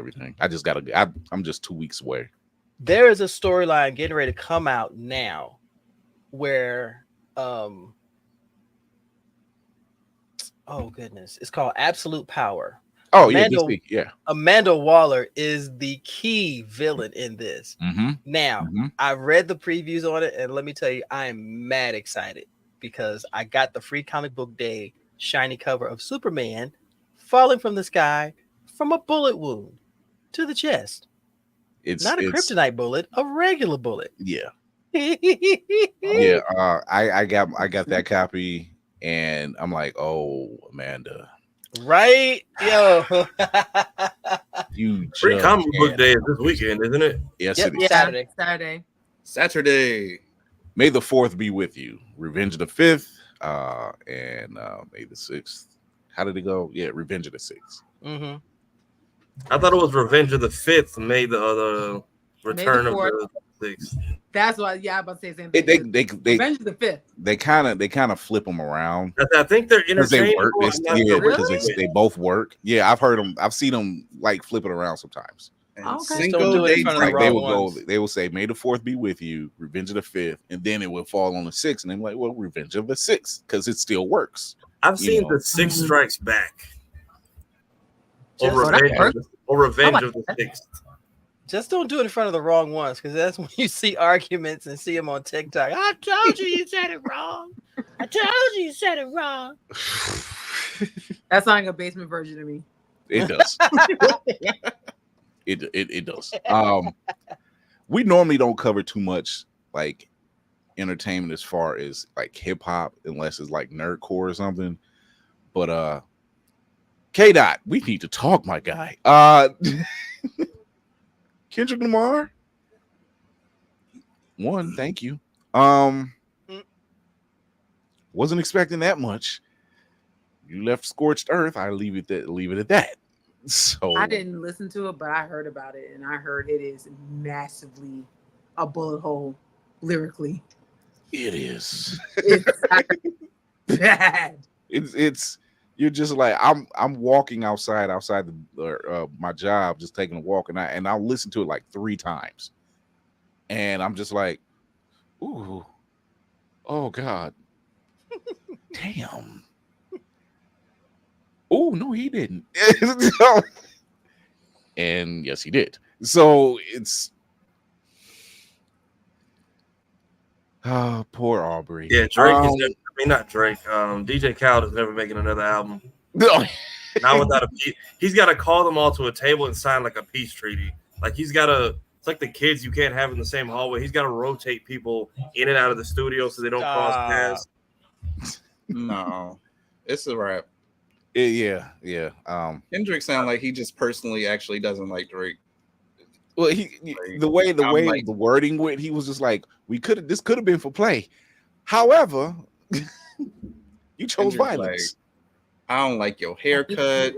everything. I'm just 2 weeks away. There is a storyline getting ready to come out now where oh goodness, it's called Absolute Power. Oh Amanda Waller is the key villain in this. Now, I read the previews on it, and let me tell you, I am mad excited because I got the free comic book day shiny cover of Superman falling from the sky from a bullet wound to the chest. It's not a kryptonite bullet, a regular bullet. Yeah. Yeah. I got that copy, and I'm like, oh, Amanda. Right, yo. You free comic book day is this weekend, isn't it? Yes, it is. Saturday. May the 4th be with you. Revenge of the 5th, and May the 6th. How did it go? Yeah, Revenge of the 6th. Mm-hmm. I thought it was Revenge of the 5th. May the Return of the 6th. That's why, yeah, I'm about to say the same thing. They Revenge of the 5th. They kind of flip them around. I think they're interchangeable. Because they both work. Yeah, I've heard them. I've seen them like flip it around sometimes. Okay. They will say, "May the 4th be with you." Revenge of the 5th, and then it will fall on the 6th, and they're like, "Well, Revenge of the 6th," because it still works. I've seen the 6th Strikes Back. Or Revenge of the 6th. Just don't do it in front of the wrong ones, because that's when you see arguments and see them on TikTok. I told you said it wrong. I told you said it wrong. That's not like a basement version of me. It does. It does. We normally don't cover too much like entertainment as far as like hip hop, unless it's like nerdcore or something. But K-Dot, we need to talk, my guy. Kendrick Lamar. Thank you. Wasn't expecting that much. You left scorched earth. I leave it at that. So I didn't listen to it, but I heard about it, and I heard it is massively a bullet hole lyrically. It is. It's bad. It's you're just like I'm walking outside my job, just taking a walk, and I'll listen to it like 3 times, and I'm just like, ooh, oh God, damn. Oh no, he didn't. And yes, he did. So it's poor Aubrey. Yeah, Drake is not Drake. DJ Khaled is never making another album. Not without a peace. He's got to call them all to a table and sign like a peace treaty. Like he's got to. It's like the kids you can't have in the same hallway. He's got to rotate people in and out of the studio so they don't cross paths. No, it's a wrap. Yeah. Kendrick sound like he just personally actually doesn't like Drake. Well, the wording went, he was just like, this could have been for play. However, you chose violence. Like, I don't like your haircut.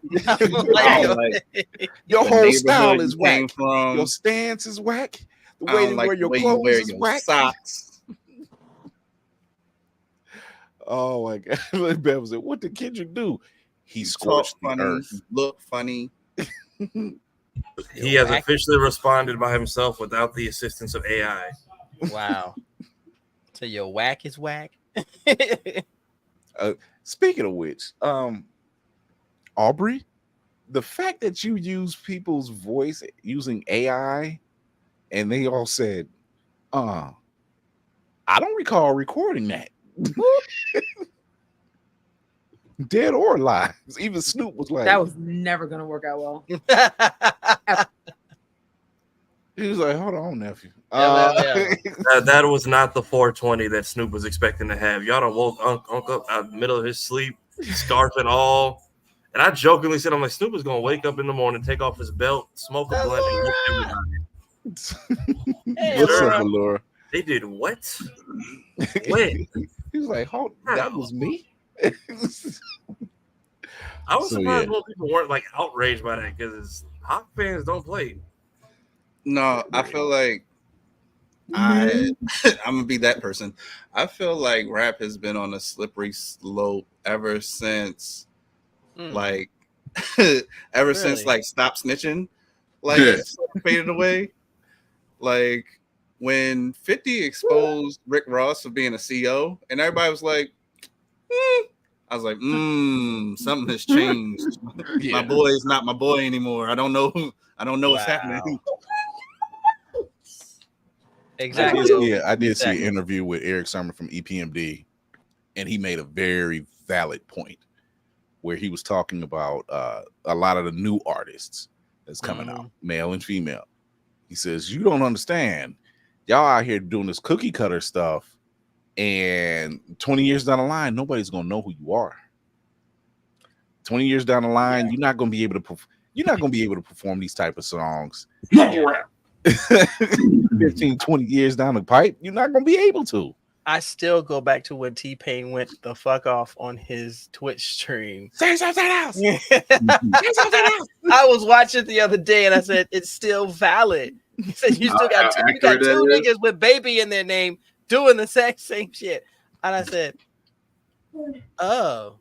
Your whole style is whack. Your stance is whack. The way you wear your clothes is whack. Socks. Oh my God. Bev was like, what did Kendrick do? He scorched the earth. Look funny. He has officially responded by himself without the assistance of AI. Wow. So your whack is whack. Speaking of which, Aubrey, the fact that you use people's voice using AI and they all said, I don't recall recording that. Dead or alive. Even Snoop was like, that was never gonna work out well. He was like, hold on, nephew. That was not the 420 that Snoop was expecting to have. Y'all done woke Unc up out of the middle of his sleep, scarf and all. And I jokingly said, I'm like, Snoop is gonna wake up in the morning, take off his belt, smoke a blunt, and gift everybody. Hey, what's up, Laura? They did what? When? He was like, hold, that was me. I was surprised most people weren't like outraged by that because Hawk fans don't play. No, I feel like I'm gonna be that person. I feel like rap has been on a slippery slope ever since, like, since like Stop Snitching. like it's sort of faded away. Like when 50 exposed Rick Ross for being a CEO, and everybody was like, I was like, something has changed. My boy is not my boy anymore. I don't know what's happening. Exactly. I did see an interview with Eric Summer from EPMD, and he made a very valid point where he was talking about a lot of the new artists that's coming out, male and female. He says, you don't understand. Y'all out here doing this cookie cutter stuff, and 20 years down the line, nobody's gonna know who you are. 20 years down the line, you're not gonna be able to perform these type of songs. 15, 20 years down the pipe, you're not gonna be able to. I still go back to when T-Pain went the fuck off on his Twitch stream. Say something else. Say something else. I was watching the other day and I said it's still valid. He said you still got two niggas with baby in their name doing the exact same shit. And I said, oh,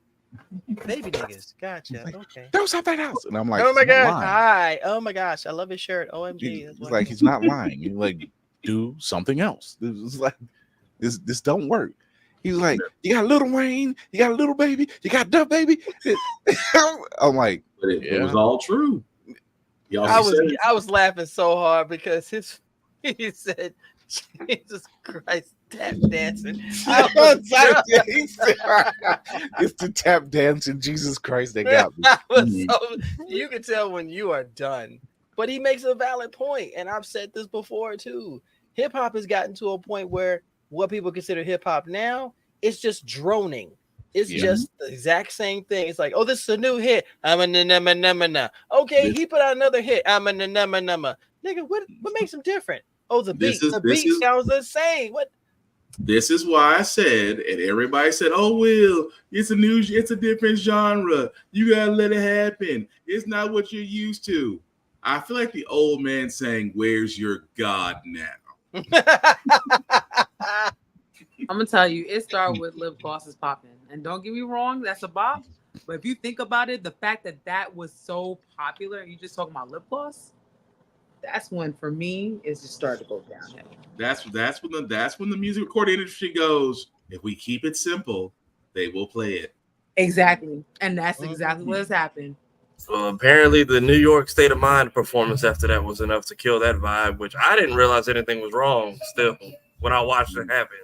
baby niggas, gotcha. Okay. Do something else. And I'm like, oh my gosh, hi. Oh my gosh, I love his shirt. OMG. It's like he's not lying. He's like, do something else. It's like this don't work. He's like, you got Little Wayne, you got Little Baby, you got Duff Baby. I'm like, but it was all true. I was laughing so hard because he said, Jesus Christ, tap dancing. It's the tap dancing Jesus Christ that got me. You can tell when you are done. But he makes a valid point, and I've said this before too. Hip hop has gotten to a point where what people consider hip hop now, it's just droning. It's just the exact same thing. It's like, oh, this is a new hit. Okay, he put out another hit. Nigga, what makes him different? Oh, the beat. The beat sounds the same. What? This is why I said, and everybody said, "Oh, Will, it's a different genre. You gotta let it happen. It's not what you're used to." I feel like the old man saying, "Where's your God now?" I'm gonna tell you, it started with lip glosses popping, and don't get me wrong, that's a bop. But if you think about it, the fact that was so popular, you just talking about lip gloss. That's when, for me, it just started to go downhill. That's when the music recording industry goes, if we keep it simple, they will play it. Exactly, and that's exactly what has happened. Well, apparently the New York State of Mind performance after that was enough to kill that vibe, which I didn't realize anything was wrong still when I watched it happen.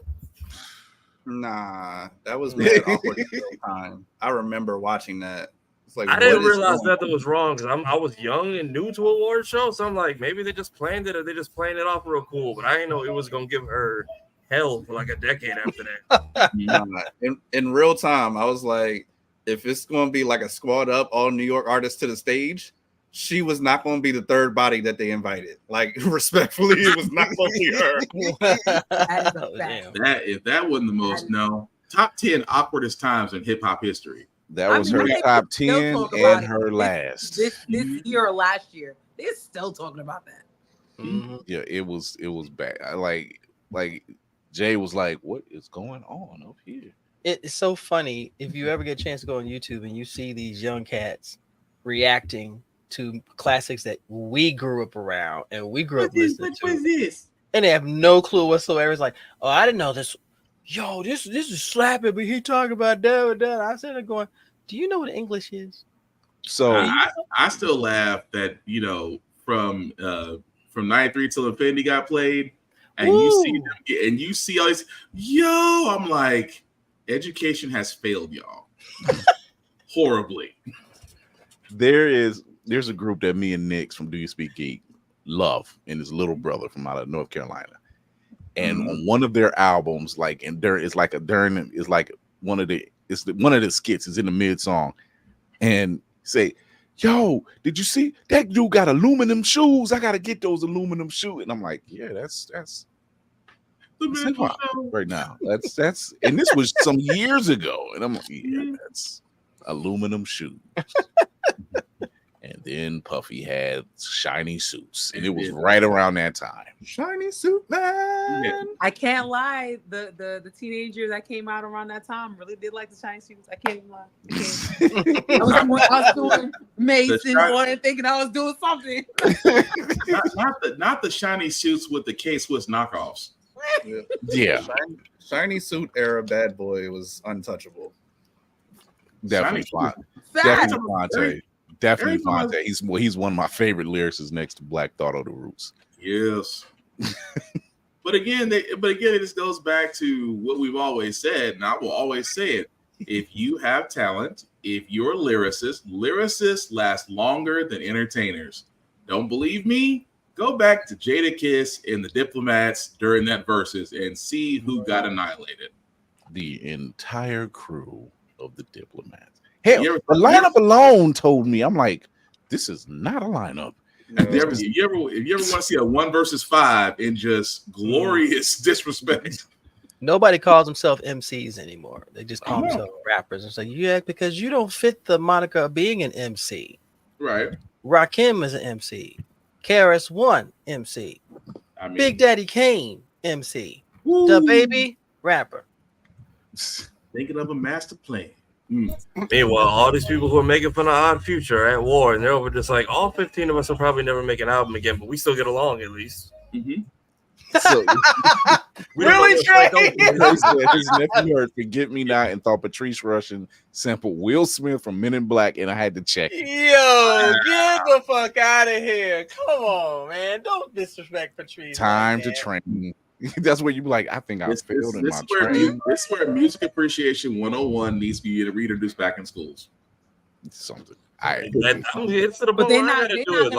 Nah, that was mad awkward time. I remember watching that. It's like, I didn't realize that was wrong because I was young and new to award show, so I'm like, maybe they just planned it or they just playing it off real cool. But I didn't know it was gonna give her hell for like a decade after that. Nah, in real time, I was like, if it's gonna be like a squad up all New York artists to the stage, she was not going to be the third body that they invited. Like, respectfully, it was not going to be her. If that wasn't the most top 10 awkwardest times in hip hop history. That was her top 10 and her last. This year or last year, they're still talking about that. Mm-hmm. Yeah, it was bad. I like Jay was like, "What is going on up here?" It's so funny if you ever get a chance to go on YouTube and you see these young cats reacting to classics that we grew up around and we grew up listening to. What is this? And they have no clue whatsoever. It's like, oh, I didn't know this. Yo, this is slapping, but he talking about that. I said, I'm going, do you know what English is? So I still laugh that, from 93 till Infinity got played, and you see all this, I'm like, education has failed y'all horribly. There's a group that me and Nick from Do You Speak Geek love, and his little brother from out of North Carolina. And on one of their albums, one of the skits is in the mid song, and say, "Yo, did you see that dude got aluminum shoes? I gotta get those aluminum shoes." And I'm like, "Yeah, that's hip-hop right now. That's and this was some years ago." And I'm like, "Yeah, that's aluminum shoes." And then Puffy had shiny suits, and it was right around that time. Shiny suit man. Yeah. I can't lie. The teenagers that came out around that time really did like the shiny suits. I can't even lie. I was doing Mason and thinking I was doing something. not the shiny suits with the K-Swiss knockoffs. Yeah. Shiny suit era bad boy was untouchable. Definitely Fonte. He's one of my favorite lyricists next to Black Thought of the Roots. Yes. But again, it just goes back to what we've always said, and I will always say it. If you have talent, if you're a lyricists last longer than entertainers. Don't believe me? Go back to Jadakiss and the Diplomats during that verses and see who got annihilated. The entire crew of the Diplomats. Hell, the lineup alone told me, I'm like, this is not a lineup. If you ever want to see a 1 versus 5 in just glorious disrespect. Nobody calls themselves MCs anymore. They just call themselves rappers. And say, yeah, because you don't fit the moniker of being an MC. Right. Rakim is an MC. KRS-One, MC. Big Daddy Kane, MC. Woo. The Baby, rapper. Thinking of a master plan. Meanwhile, all these people who are making fun of Odd Future are at war, and they're over just like, all 15 of us will probably never make an album again, but we still get along at least. Mm-hmm. So, really, Trey? His nephew heard "Forget Me Not" and thought Patrice Rushen sampled Will Smith from Men in Black, and I had to check it. Yo, get the fuck out of here! Come on, man! Don't disrespect Patrice. Time to train. That's where you be like, I think I failed in my training. This is where music appreciation 101 needs to be reintroduced back in schools. Something. But they're not gonna do it.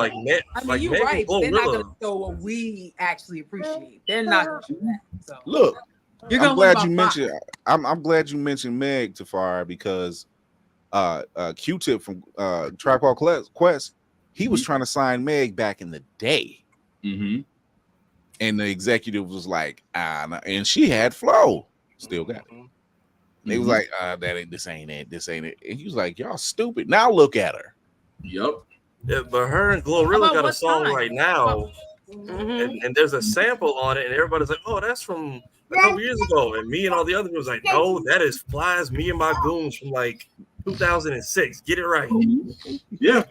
You're right. They're not gonna show what we actually appreciate. They're not gonna do that. So look, I'm glad you mentioned Meg Tafari because Q-Tip from Tribe Called Quest, he was trying to sign Meg back in the day. Mm-hmm. And the executive was like, and she had flow. Still got it. They was like, this ain't it. And he was like, y'all stupid. Now look at her. Yep. Yeah, but her and Glorilla got a song right now. And there's a sample on it, and everybody's like, oh, that's from a couple years ago. And me and all the other was like, no, that is Flies, Me and My Goons from like 2006. Get it right. Yeah.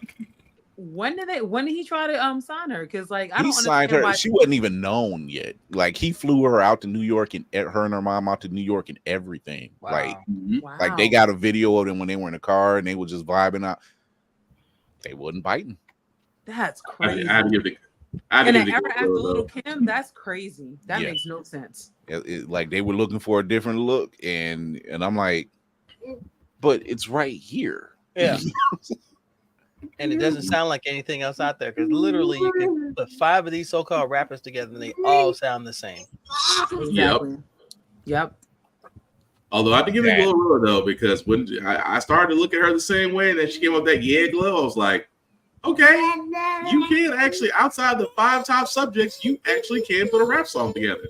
When did he try to sign her? Because like He signed her. She wasn't even known yet. Like he flew her out to New York and her and her mom out to New York and everything. Wow. Like they got a video of them when they were in the car and they were just vibing out. They wasn't biting. That's crazy. I had to give it. And an era after Little Kim, that's crazy. That makes no sense. Like they were looking for a different look, and I'm like, but it's right here. Yeah. And it doesn't sound like anything else out there because literally you can put 5 of these so-called rappers together and they all sound the same. Exactly. Yep. Although I have to give it Glorilla though, because when I started to look at her the same way, and then she came up that glow, I was like, okay, you can actually, outside the 5 top subjects, you actually can put a rap song together.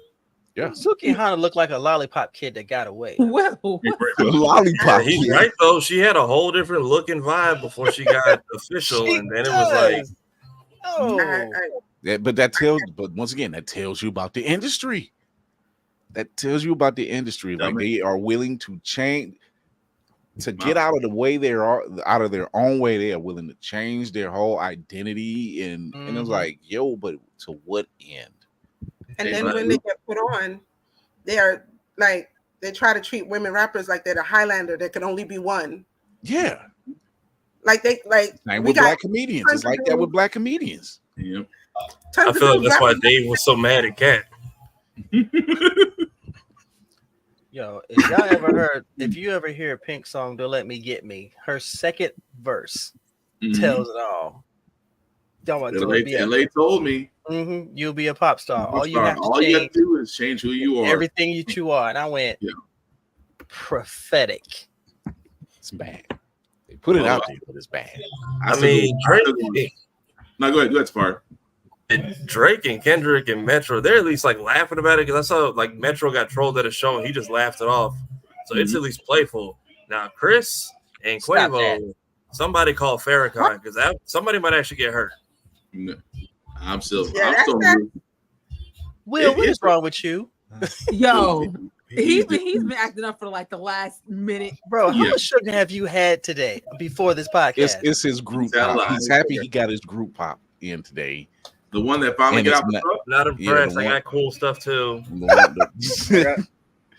Yeah. Suki Hana looked like a lollipop kid that got away. Well, lollipop. He's right though. She had a whole different look and vibe before she got official, and then it was like, but once again, that tells you about the industry. That tells you about the industry. Like they are willing to change to get out of the way they are, out of their own way. They are willing to change their whole identity, and it was like, yo, but to what end? And then when they get put on, they are like, they try to treat women rappers like they're the Highlander. There can only be one. Yeah. Like same with black comedians. It's like that with black comedians. Yep. I feel like that's why Dave was so mad at Cat. Yo, if you ever hear Pink song "Don't Let Me Get Me," her second verse tells it all. LA told me. You'll be a pop star. All you have to do is change who you are. Everything that you are. And I went, prophetic. It's bad. They put it out there, but it's bad. I mean, Drake. No, go ahead, Spark. Drake and Kendrick and Metro, they're at least like laughing about it, because I saw like Metro got trolled at a show and he just laughed it off. So it's at least playful. Now Chris and Quavo, Somebody call Farrakhan because somebody might actually get hurt. No, I'm still. Yeah, I'm still. Will, what is wrong with you? Yo, he's been acting up for like the last minute. Bro, how much sugar have you had today before this podcast? It's his group pop. He's happy he got his group pop in today. The one that finally got out the truck? Not impressed. I got cool stuff too.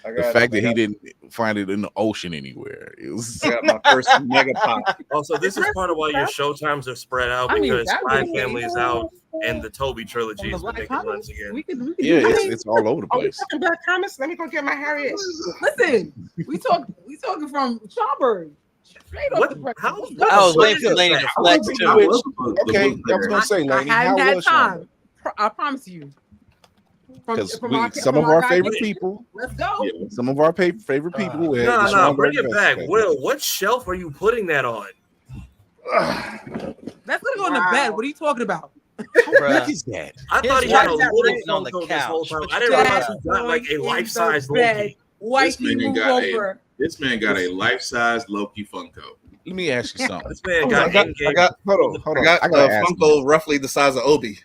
The fact that he didn't find it in the ocean anywhere. It was I got my first mega pop. Also, this is part of why your show times are spread out because Spy Family is out and the Toby trilogy is making runs again. Yeah, it's all over the Are we place. talking Black Thomas? Let me go get my Harriet. Listen, we talking from Schaumburg. Straight off the press. I was waiting for Lady to flex too. Okay, I was gonna say, Laney, I hadn't how had was time. I promise you. Because some of our favorite people. Let's go. Yeah, some of our favorite people. No, bring it back. Will, what shelf are you putting that on? That's gonna go in the bed. What are you talking about? What is that? I thought he had a little on the Funko this couch. whole time. I didn't realize he got like a life-size Loki. White people over. This man got a life-size Loki Funko. Let me ask you something. This man got hold on. I got Funko roughly the size of Obi.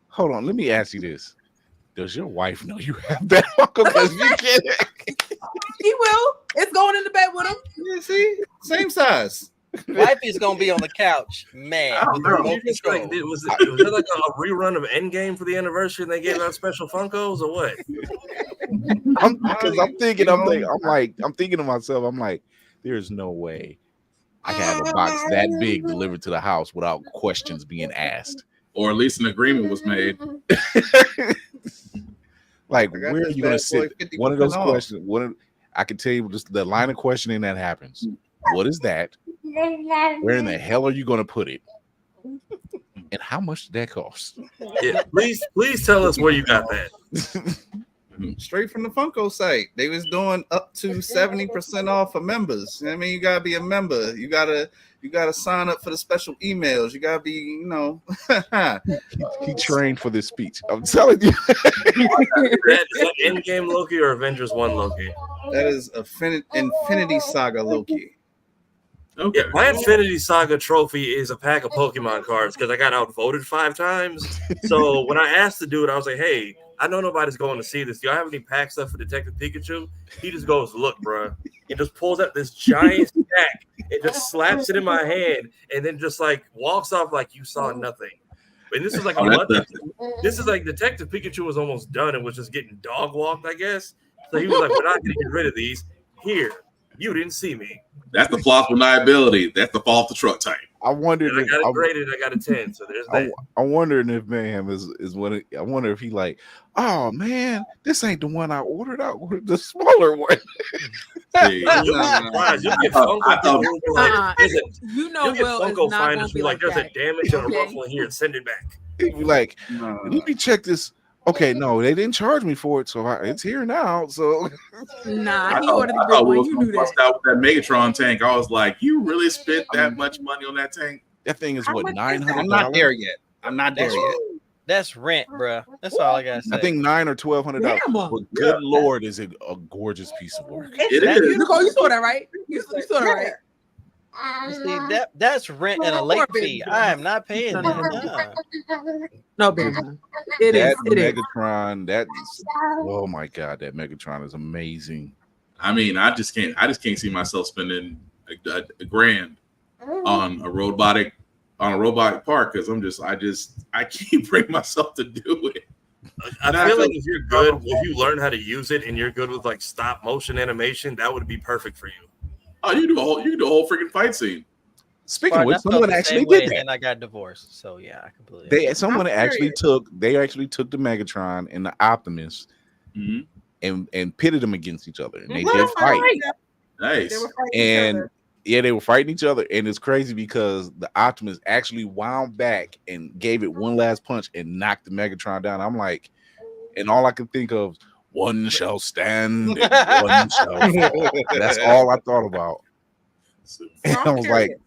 Hold on, let me ask you this. Does your wife know you have that Funko? Because you can't. He will. It's going in the bed with him. You see? Same size. Wifey's gonna be on the couch, man. Was it like a rerun of Endgame for the anniversary and they gave out special Funkos or what? I'm thinking to myself, I'm like, there's no way I can have a box that big delivered to the house without questions being asked. Or at least an agreement was made. Like, where are you gonna sit? One of those questions. I can tell you just the line of questioning that happens. What is that? Where in the hell are you going to put it? And how much did that cost? Yeah, please tell us where you got that. Straight from the Funko site. They was doing up to 70% off for members. I mean, you gotta be a member. You gotta sign up for the special emails. You gotta be, He trained for this speech. I'm telling you. Is that Endgame Loki or Avengers 1 Loki? That is Infinity Saga Loki. Okay. Yeah, my Infinity Saga trophy is a pack of Pokemon cards because I got outvoted 5 times. So when I asked the dude, I was like, hey, I know nobody's going to see this. Do y'all have any pack stuff for Detective Pikachu? He just goes, look, bro. He just pulls out this giant stack and just slaps it in my hand and then just like walks off like you saw nothing. And this is like this is like Detective Pikachu was almost done and was just getting dog walked, I guess. So he was like, we're not going to get rid of these. Here, you didn't see me. That's the plausible deniability. That's the fall off the truck type. I wondered. I got it graded. I got a 10. So there's that. I'm wondering if Mayhem is what I wonder if he like. Oh man, this ain't the one I ordered. I ordered the smaller one. See, Funko finders who like there's a damage and a ruffle in here and send it back. Be like, let me check this. Okay, no, they didn't charge me for it, so it's here now. So nah, he ordered the big one. You knew that. Out with that Megatron tank, I was like, you really spent that much money on that tank? That thing is what, $900? I'm not there yet. I'm not there yet. That's rent, bro. That's all I gotta say. I think $900 or $1,200. But good Lord, is it a gorgeous piece of work? It is. Nicole, you saw that, right? You saw that, right? See, that's rent and a late fee. I am not paying that. No, baby. It is. Megatron. That's oh my god, that Megatron is amazing. I mean, I just can't see myself spending a grand on a robotic part because I can't bring myself to do it. I feel like if you're good, if you learn how to use it and you're good with like stop motion animation, that would be perfect for you. Oh, you do a whole freaking fight scene. Speaking of which, someone actually did that. And I got divorced, so yeah, I completely. Someone actually took the Megatron and the Optimus, and pitted them against each other, and they did fight. Nice. And yeah, they were fighting each other, and it's crazy because the Optimus actually wound back and gave it one last punch and knocked the Megatron down. I'm like, and all I can think of. One shall stand, and one shall fall. That's all I thought about. And I was like,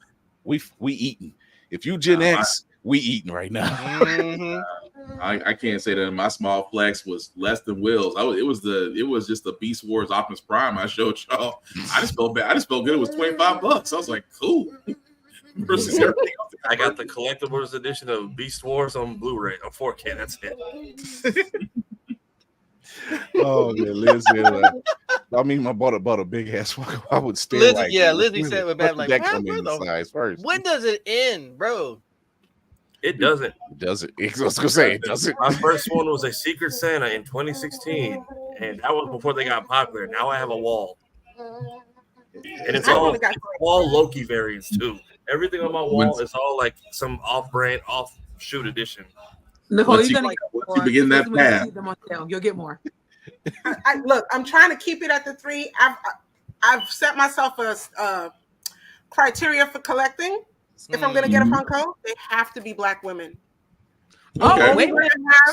we eating. If you Gen X, we eating right now. I can't say that my small flex was less than Will's. It was just the Beast Wars Optimus Prime I showed y'all. I just felt bad. I just felt good. It was $25. I was like, cool. versus everything else. I got the collectibles edition of Beast Wars on Blu-ray, on 4K. That's it. Oh man, Liz said, I mean, I bought a big ass Funko. I would stare Lizzie, like, yeah, Lizzie said with Bam, like, that where come in the- size first. when does it end, bro? It doesn't. It doesn't. I was gonna say it doesn't. My first one was a Secret Santa in 2016, and that was before they got popular. Now I have a wall, and it's all Loki variants too. Everything on my wall is all like some off-brand, off-shoot edition. Nicole, Once you're you- gonna get once more. you begin that Especially when you path. see them on sale. You'll get more. Look, I'm trying to keep it at the 3. I've set myself a criteria for collecting. If I'm gonna get a Funko, they have to be black women. Oh, Okay. wait.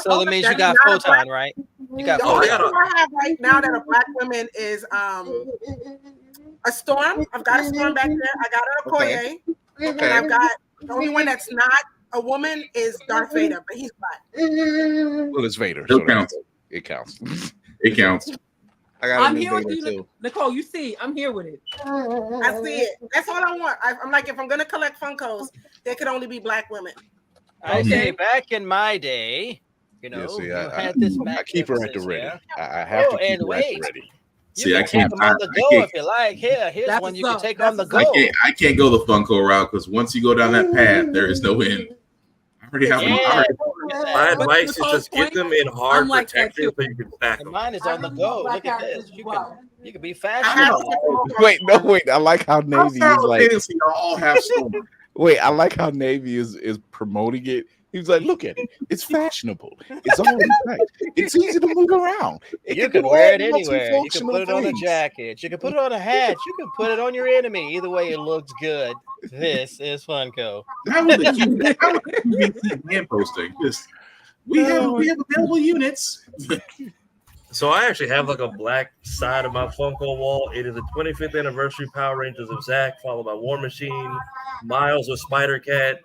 So that means you got Photon, right? You got The only thing Photon. I have right now that a black woman is a Storm. I've got a Storm back there. I got a Okoye. And I've got the only one that's not a woman is Darth Vader, but he's black. Well, it's Vader. It counts. It counts. It counts. I got I'm a here new with Vader you, too. Nicole. You see, I'm here with it. I see it. That's all I want. I'm like, if I'm gonna collect Funkos, there could only be black women. I Okay. say back in my day, you know, Yeah, see, you I had this I keep her at the magnificence, ready. yeah? I have Oh, to keep and her at the wait. ready. You See, can I take can't them on find- the I go can't- if you like. Here's That's one you what's can up. take That's on the what's go. up. I can't go the Funko route because once you go down that path, there is no end. I already have Yeah. My But advice is Nicole's just get point, them in hard I'm like that protection too. so you can stack And them. mine is on the I go. really Look at like this. that You as well. can be I have fashionable. to Wait, I like how Navy is like. Simultaneously, all have Storm. Wait, I like how Navy is promoting it. He's like, look at it. It's fashionable. It's already tight. It's easy to move around. You can wear it do all lots of anywhere. You can put it on a things. jacket. You can put it on a hat. You can put it on your enemy. Either way, it looks good. This is Funko. How would the QVC man posting? Just we have available units. So I actually have like a black side of my Funko wall. It is the 25th anniversary Power Rangers of Zack, followed by War Machine, Miles with Spider Cat,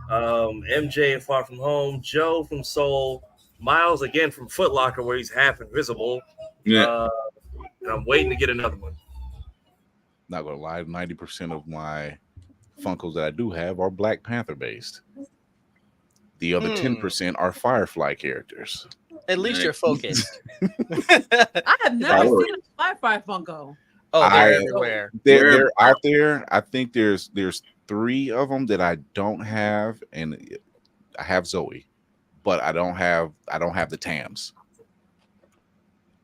MJ in Far From Home, Joe from Soul, Miles again from Foot Locker where he's half invisible. Yeah. And I'm waiting to get another one. Not gonna lie, 90% of my Funkos that I do have are Black Panther based. The other 10% are Firefly characters. At least you're focused. I have never Oh. seen a sci-fi Funko. Oh, they're I- everywhere. They're out there. I think there's 3 of them that I don't have, and I have Zoe, but I don't have the Tams,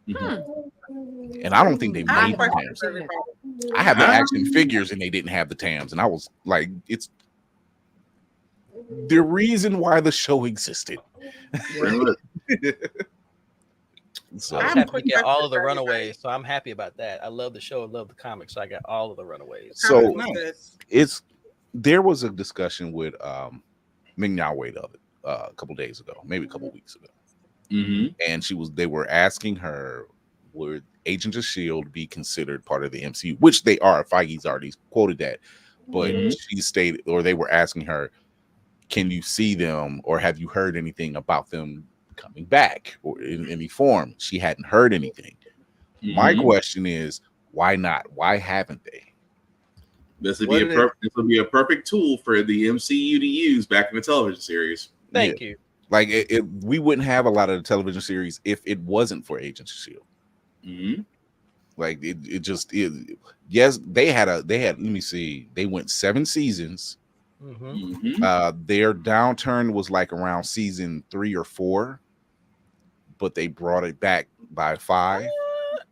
and I don't think they I made the have a Tams. question for everybody. I have the action figures, and they didn't have the Tams, and I was like, it's the reason why the show existed. So I I was have a happy to quick get all question of the for everybody. Runaways, so I'm happy about that. I love the show, I love the comics, so I got all of the Runaways. So Nice. there was a discussion with Ming Na Wei a couple days ago, maybe a couple weeks ago, and they were asking her, would Agents of S.H.I.E.L.D. be considered part of the MCU, which they are. Feige's already quoted that, but she stated, or they were asking her, can you see them, or have you heard anything about them coming back or in any form? She hadn't heard anything. My question is, why not? Why haven't they? This would be a perfect tool for the MCU to use back in the television series. Thank you. Like we wouldn't have a lot of the television series if it wasn't for Agents of S.H.I.E.L.D. Like yes, they had let me see, they went 7 seasons. Their downturn was like around season 3 or 4, but they brought it back by 5.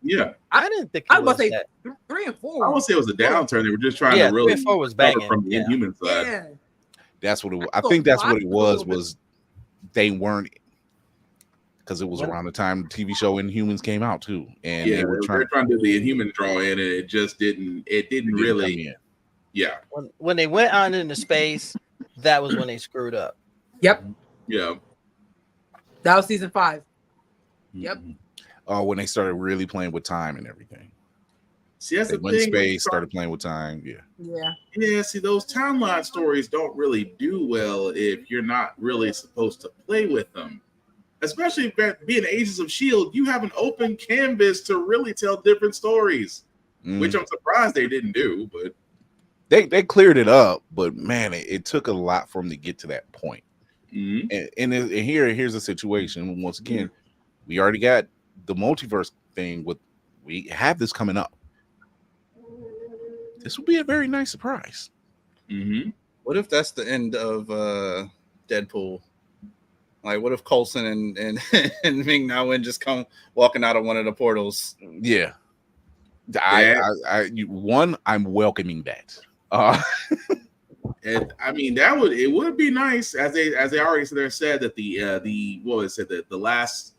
Yeah, I didn't think I it was was say that. 3 and 4. I would say it was a downturn. They were just trying Yeah, to really 3 and 4 was recover banging. from the Yeah. Inhuman side. Yeah. That's what it was. I I think that's what it thought- was they weren't, because it was around the time the TV show Inhumans came out too, and Yeah, they were trying to do the Inhuman draw in, and it just didn't. It didn't come really. in. Yeah. When they went on into space, that was when they screwed up. Yep. Yeah. That was season 5. Yep. Oh, when they started really playing with time and everything. See, that's They the went in thing. space, started playing with time. Yeah. Yeah. Yeah, see, those timeline stories don't really do well if you're not really supposed to play with them. Especially being Agents of S.H.I.E.L.D., you have an open canvas to really tell different stories, which I'm surprised they didn't do. But they cleared it up, but man, it took a lot for them to get to that point. Mm-hmm. And here's the situation. Once again, we already got the multiverse thing. We have this coming up. This would be a very nice surprise. Mm-hmm. What if that's the end of Deadpool? Like, what if Coulson and and Ming Na Wen just come walking out of one of the portals? Yeah. I'm welcoming that. And I mean it would be nice as they already said that the last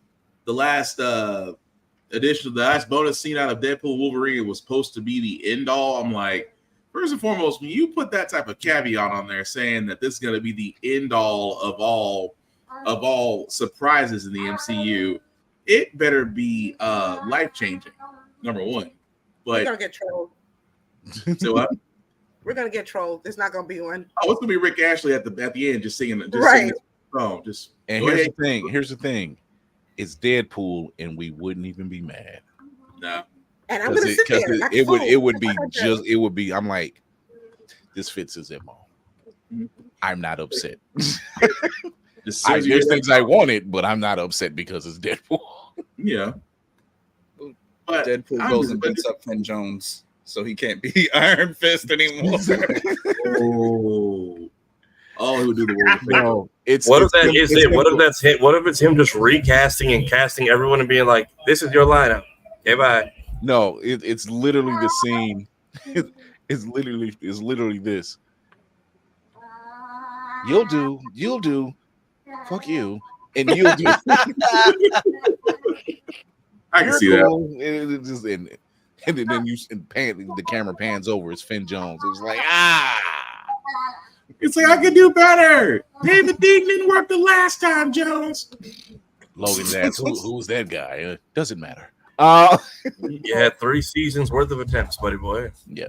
edition, the last bonus scene out of Deadpool Wolverine was supposed to be the end all. I'm like, first and foremost, when you put that type of caveat on there saying that this is going to be the end all of all surprises in the MCU, it better be life changing. Number one, but we're gonna get trolled. So what? We're gonna get trolled. There's not gonna be one. Oh, it's gonna be Rick Ashley at the end, just singing, right. Oh, just. And here's the thing. It's Deadpool, and we wouldn't even be mad. No. And I'm gonna sit there. It would be. I'm like, this fits his MO. I'm not upset. There's things I wanted, but I'm not upset because it's Deadpool. Yeah. But Deadpool goes and beats up Finn Jones, so he can't be Iron Fist anymore. Oh, he would do the word. No, what if it's him just recasting and casting everyone and being like, "This is your lineup. Okay, bye." No, it's literally the scene. It's literally this. You'll do. Fuck you, and you'll do. I can see that. And then the camera pans over. It's Finn Jones. It was like It's like, I can do better. David Dean didn't work the last time, Jones. Logan's ass. Who's that guy? Doesn't matter. You had 3 seasons worth of attempts, buddy boy. Yeah.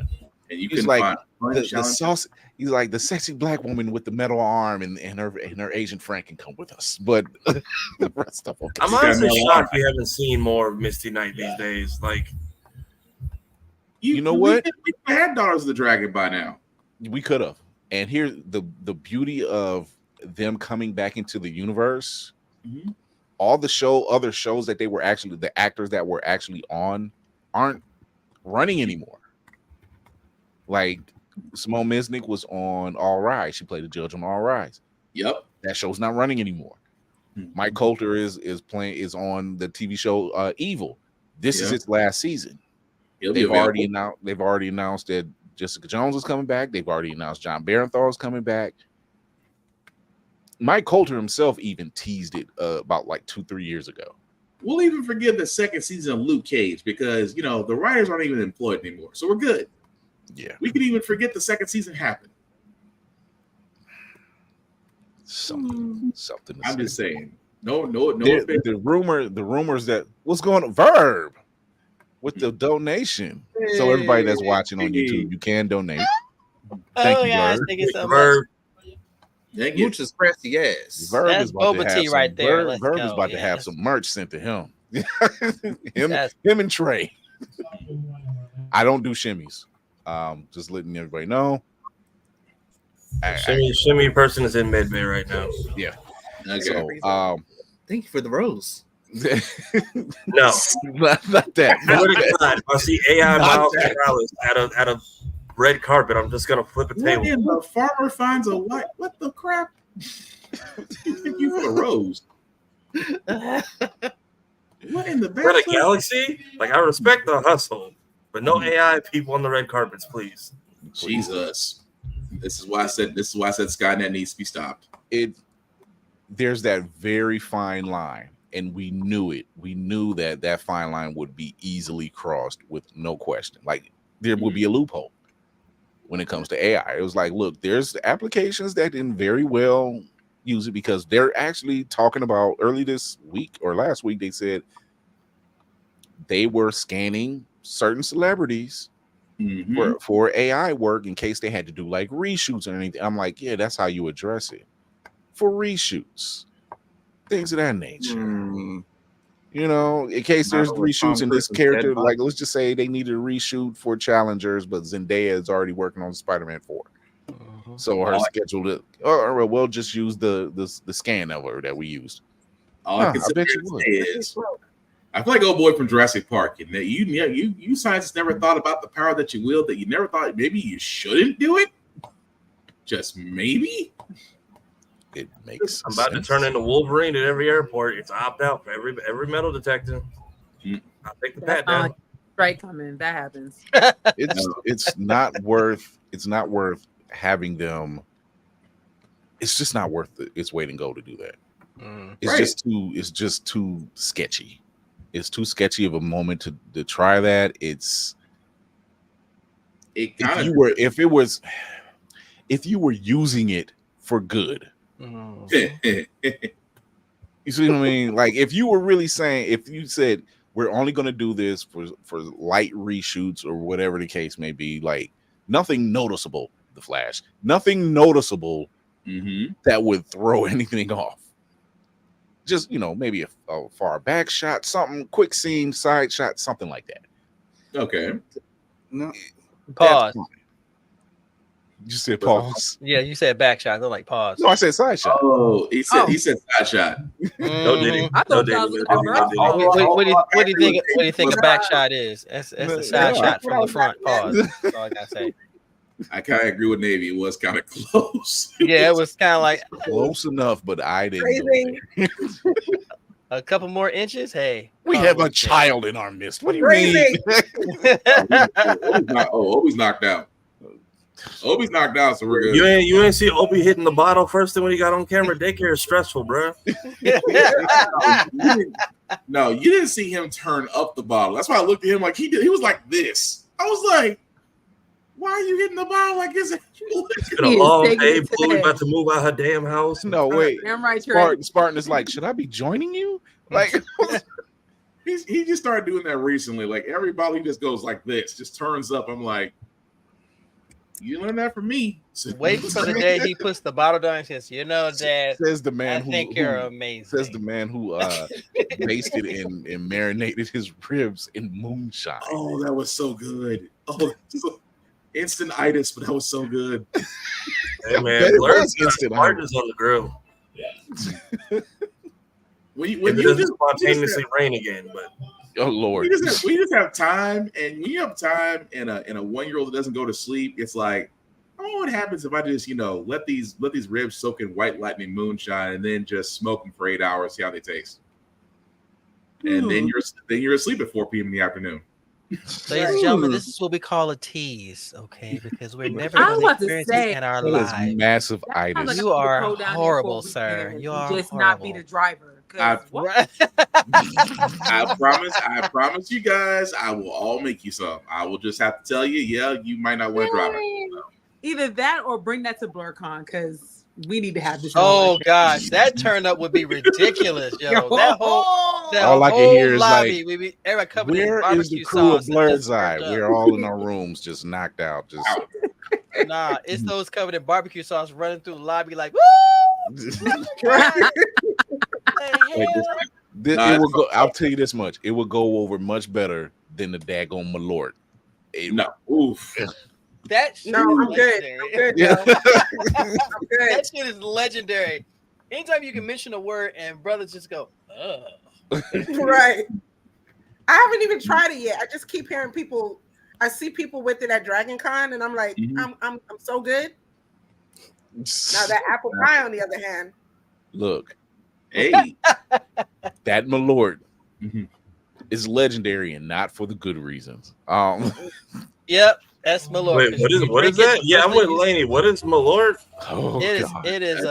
And you he's can like the sauce. He's like the sexy black woman with the metal arm, and her Asian friend can come with us. But the rest of them. I'm honestly shocked we haven't seen more of Misty Knight these days. Like, you know what? We had Daughters of the Dragon by now. We could have. And here's the beauty of them coming back into the universe. Mm-hmm. All the other shows that they were actually, the actors that were actually on aren't running anymore. Like Simone Misnick was on All Rise. She played the judge on All Rise. Yep. That show's not running anymore. Mm-hmm. Mike Coulter is on the TV show Evil. This is its last season. They've already announced that Jessica Jones is coming back. They've already announced John Barenthal is coming back. Mike Coulter himself even teased it about like 2-3 years ago. We'll even forgive the second season of Luke Cage because, the writers aren't even employed anymore. So we're good. Yeah. We can even forget the second season happened. Something. I'm just saying. No. The rumors that what's going on? Verb with the donation. Hey. So everybody that's watching on YouTube, you can donate. Thank you, guys. Thank you so Verb. much. Mooch is pressy ass. Verb That's is about Boba Tea right there. Verb is about to have some merch sent to him. him and Trey. I don't do shimmies. Just letting everybody know. Shimmy person is in mid-bay right now. Yeah. Okay. So, thank you for the rose. No, not that. I see AI Miles Morales at a red carpet. I'm just gonna flip a table. What in the farmer finds a what? What the crap? Thank you for the rose. What in the We're in a galaxy? Like, I respect the hustle, but no AI people on the red carpets, please. Jesus. This is why I said Skynet needs to be stopped. There's that very fine line, and we knew it. We knew that fine line would be easily crossed with no question. Like, there would be a loophole when it comes to AI. It was like, look, there's applications that can very well use it because they're actually talking about early this week or last week, they said they were scanning certain celebrities for AI work in case they had to do like reshoots or anything. I'm like, yeah, that's how you address it. For reshoots, things of that nature. You know, in case there's reshoots in this character, like let's just say they needed a reshoot for Challengers, but Zendaya is already working on Spider-Man 4. So her schedule, or we'll just use the scan of her that we used. All I can say is, I feel like old boy from Jurassic Park, and that you scientists never thought about the power that you wield, that you never thought maybe you shouldn't do it. Just maybe. It makes. I'm about to turn into Wolverine at every airport. It's opt out for every metal detector. I'll take the pat down. Strike coming. That happens. It's not worth. It's not worth having them. It's just not worth its weight and go to do that. It's just too. It's just too sketchy. It's too sketchy of a moment to try that. If you were using it for good. You see what I mean? Like if you were really saying, if you said we're only going to do this for light reshoots or whatever the case may be, like nothing noticeable, the Flash, nothing noticeable that would throw anything off. Just, maybe a far back shot, something, quick scene, side shot, something like that. Okay. No. Pause. You said pause. Yeah, you said back shot. They're like pause. No, I said side shot. Oh, he said side shot. No, did he? I thought that was What do you think a back shot is? That's a side shot from the front. Pause. That's all I gotta say. I kind of agree with Navy. It was kind of close. Yeah, it was kind of like close enough, but I didn't. A couple more inches. Hey, we have a child in our midst. What do you mean? Obi's knocked out. Obi's knocked out, so we're good. You ain't see Obi hitting the bottle first thing when he got on camera. Daycare is stressful, bro. No, you didn't see him turn up the bottle. That's why I looked at him like he did. He was like this. I was like, why are you hitting the bottle like this? It's been a long day. Bluey about to move out her damn house. No, wait. Damn right, Spartan is like, should I be joining you? Like, he just started doing that recently. Like every bottle, he just goes like this, just turns up. I'm like, you learned that from me. Wait for the day he puts the bottle down and says, Dad. Says the man I think you're amazing. Says the man who basted and marinated his ribs in moonshine. Oh, that was so good. Oh, instant-itis, but that was so good. Hey man, Blerd's instant partners on the grill. Yeah. when it doesn't spontaneously rain again, but oh Lord, we just have time, and when you have time and a 1-year-old that doesn't go to sleep, it's like, oh, what happens if I just let these ribs soak in white lightning moonshine and then just smoke them for 8 hours, see how they taste, and then you're asleep at 4 p.m. in the afternoon. Ladies and gentlemen, this is what we call a tease, okay? Because we're never going to experience this in our lives. Massive itis. Like you are horrible, sir. You are just horrible. Not be the driver. I promise you guys, I will all make you some. I will just have to tell you, you might not want to drive it. So. Either that or bring that to BlerdCon because we need to have this. Oh gosh, that turn up would be ridiculous, yo. That all I can hear is lobby, like, everybody covered where in is the crew of Blerd's Eye? We're all in our rooms, just knocked out. Just nah, it's those covered in barbecue sauce running through the lobby like, woo! It will go. I'll tell you this much: it will go over much better than the daggone Malort. Oof. That shit I'm good. That shit is legendary. Anytime you can mention a word and brothers just go, ugh. Right. I haven't even tried it yet. I just keep hearing people. I see people with it at Dragon Con, and I'm like, I'm so good. Now that apple pie, on the other hand, look, hey, that Malort is legendary, and not for the good reasons. Yep. That's Malort. Wait, what is that? Yeah, I'm with Laney. What is Malort? Oh, it is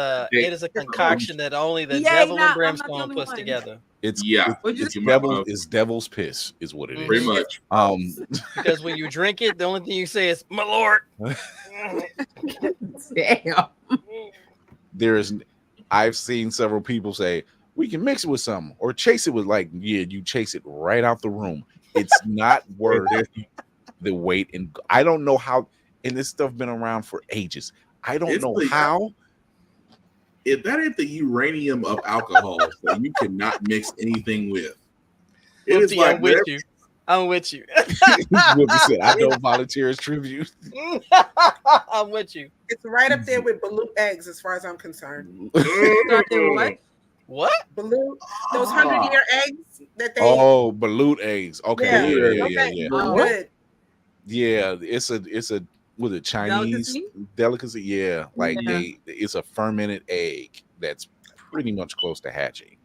a concoction that only the devil and brimstone puts together. It's devil's piss is what it is. Pretty much. Because when you drink it, the only thing you say is Malort. Damn. I've seen several people say we can mix it with something or chase it with you chase it right out the room. It's not worth the weight, and I don't know how. And this stuff been around for ages. I don't know how. If that ain't the uranium of alcohol that you cannot mix anything with, It is like I'm with you. I'm with you. What he said, I don't volunteer as tribute. I'm with you. It's right up there with balut eggs, as far as I'm concerned. What? What? Balut, those 100-year eggs that they. Oh, balut eggs. Okay, yeah. Good. Yeah, it's a with a Chinese delicacy. Yeah, like it's a fermented egg that's pretty much close to hatching,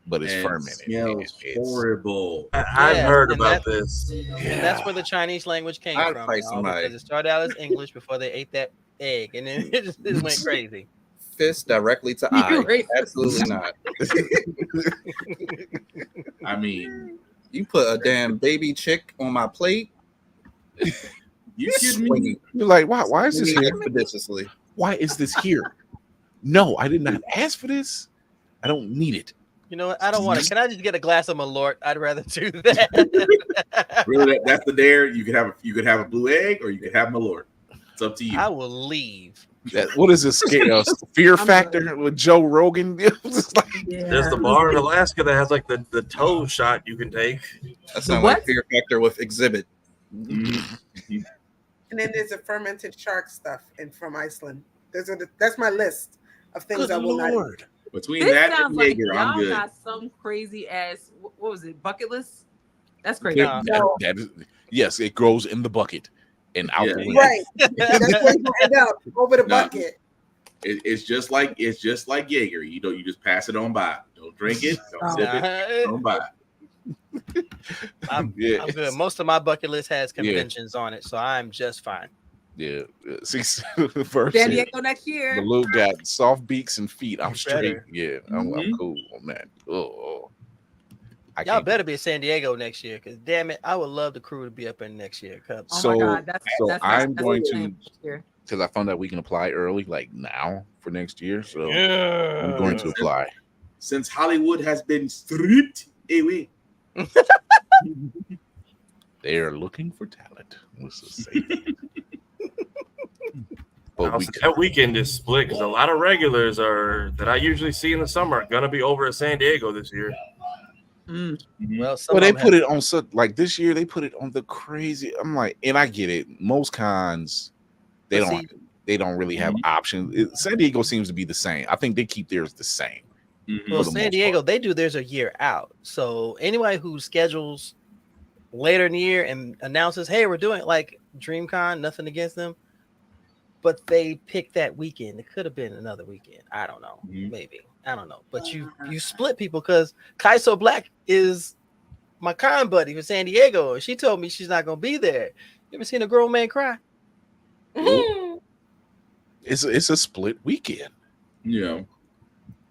but it's fermented. Smells horrible. I've heard about this. And that's where the Chinese language came from, because it started out as English before they ate that egg, and then it just went crazy. Fist directly to eye. Absolutely not. I mean, you put a damn baby chick on my plate. You kidding me? You're like, why is this here? Expeditiously. Why is this here? No, I did not ask for this. I don't need it. You know what? I don't want it. Can I just get a glass of Malort? I'd rather do that. Really, that's the dare. You could have a blue egg, or you could have Malort. It's up to you. I will leave. What is this? Fear Factor with Joe Rogan? There's the bar in Alaska that has like the toe shot you can take. That sounds like Fear Factor with Exhibit. And then there's a fermented shark stuff from Iceland. That's my list of things I will not eat. Between that and Jaeger, I'm good. Got some crazy ass. What was it? Bucket list? That's crazy. That is, yes, it grows in the bucket and out the window. Right. That's where you end up over the bucket. It's just like Jaeger. You just pass it on by. Don't drink it. Don't sip it. Don't buy it. I'm good. Most of my bucket list has conventions on it, so I'm just fine. Yeah. See, first San Diego next year. The Luke got soft beaks and feet. I'm straight. Yeah, I'm cool on that. Y'all better be in San Diego next year, because damn it, I would love the crew to be up in next year. So I'm going to, because I found out we can apply early, like now for next year. So I'm going to apply. Since Hollywood has been stripped away. They are looking for talent. Let's just say. That weekend is split because a lot of regulars that I usually see in the summer are gonna be over at San Diego this year. Well, they put it on like this year. They put it on the crazy. I'm like, and I get it. Most cons, they don't really have options. San Diego seems to be the same. I think they keep theirs the same. Well, San Diego, they do theirs a year out. So anybody who schedules later in the year and announces, "Hey, we're doing it," like DreamCon, nothing against them, but they picked that weekend. It could have been another weekend. I don't know. Maybe. I don't know. But you split people, because Kaiso Black is my con buddy for San Diego. She told me she's not gonna be there. You ever seen a grown man cry? It's a split weekend. Yeah.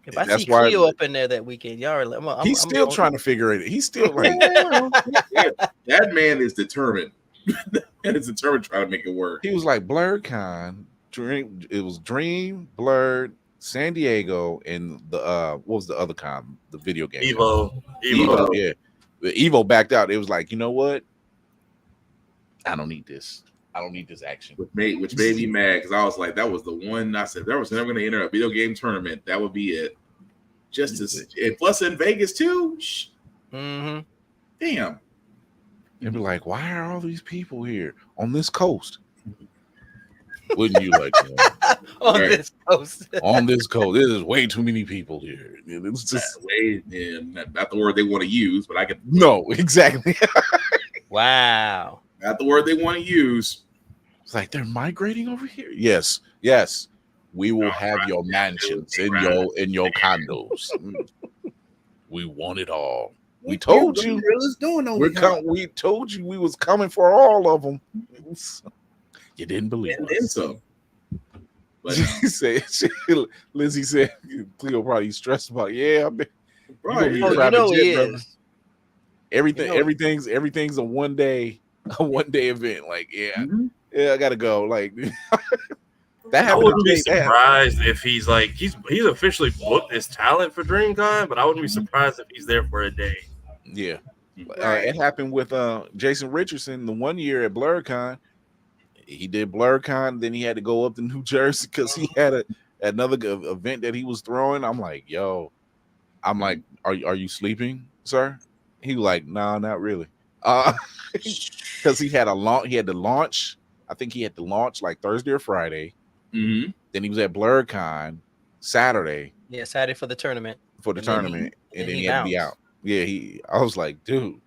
If I see Cleo up in there that weekend, y'all he's still trying to figure it. He's still like that man is determined. And is determined trying to make it work. He was like BlerdCon, it was Dream, Blerd, San Diego, and the what was the other con? The video game. Evo. Yeah. The Evo backed out. It was like, you know what? I don't need this. I don't need this action. Which made me mad, because I was like, that was the one I said, there was never going to enter a video game tournament. That would be it. Just as, and plus in Vegas too. Damn. You'd be like, why are all these people here on this coast? Wouldn't you like that? This coast? On this coast. There's way too many people here. It's just not the word they want to use, but I can. No, exactly. Wow. Not the word they want to use. It's like they're migrating over here. Yes. We will have your mansions in your condos. We want it all. We told you. We told you we was coming for all of them. You didn't believe us. So. But Lizzie said, Cleo probably stressed about. Yeah, I mean, he is. Everything's a one day event. Like, I gotta go. Like that. I wouldn't be surprised if he's officially booked his talent for DreamCon, but I wouldn't be surprised if he's there for a day. Yeah, it happened with Jason Richardson the one year at BlerdCon. He did BlerdCon, then he had to go up to New Jersey because he had another event that he was throwing. I'm like, are you sleeping, sir? He was like, "No, not really." Because he had to launch. I think he had to launch like Thursday or Friday. Mm-hmm. Then he was at BlerdCon Saturday. Yeah, Saturday for the tournament. And then he had to be out. bounced. Yeah, I was like, dude.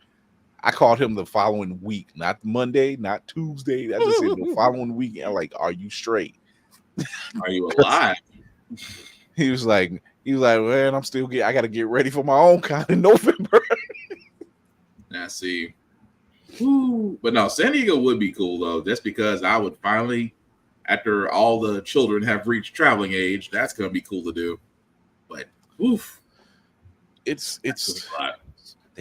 I called him the following week, not Monday, not Tuesday. I just said the following week. I'm like, "Are you straight? Are you alive?" He was like, "Man, I got to get ready for my own con in November." Now see, but no, San Diego would be cool though, just because I would finally, after all the children have reached traveling age, that's gonna be cool to do. But it's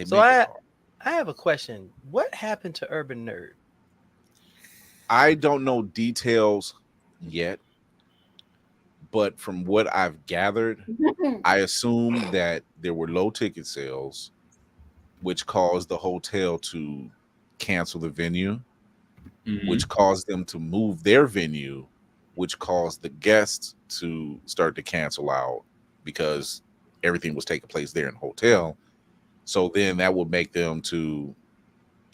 So I have a question. What happened to Urban Nerd? I don't know details yet, but from what I've gathered, I assume that there were low ticket sales, which caused the hotel to cancel the venue, which caused them to move their venue, which caused the guests to start to cancel out because everything was taking place there in the hotel. So then that would make them to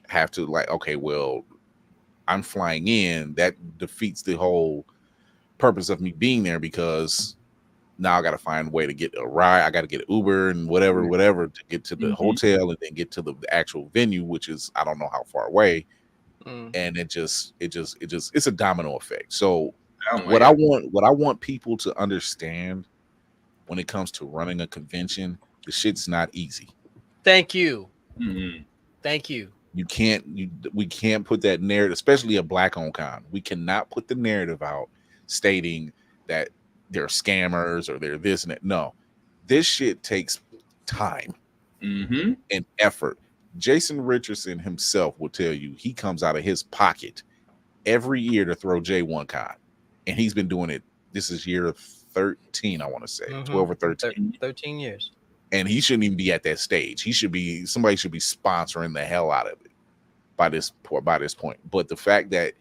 have to like, okay, well, I'm flying in. That defeats the whole purpose of me being there because now I got to find a way to get a ride. I got to get an Uber and whatever to get to the hotel and then get to the actual venue, which is I don't know how far away. And it's a domino effect. So what I want people to understand when it comes to running a convention, the shit's not easy. Thank you. Thank you. We can't put that narrative, especially a black-owned con. We cannot put the narrative out stating that they're scammers or they're this and that. No, this shit takes time and effort. Jason Richardson himself will tell you he comes out of his pocket every year to throw J1 Con, and he's been doing it. This is year 13, I want to say 12 or 13. 13 years. And he shouldn't even be at that stage. Somebody should be sponsoring the hell out of it by this point. But the fact that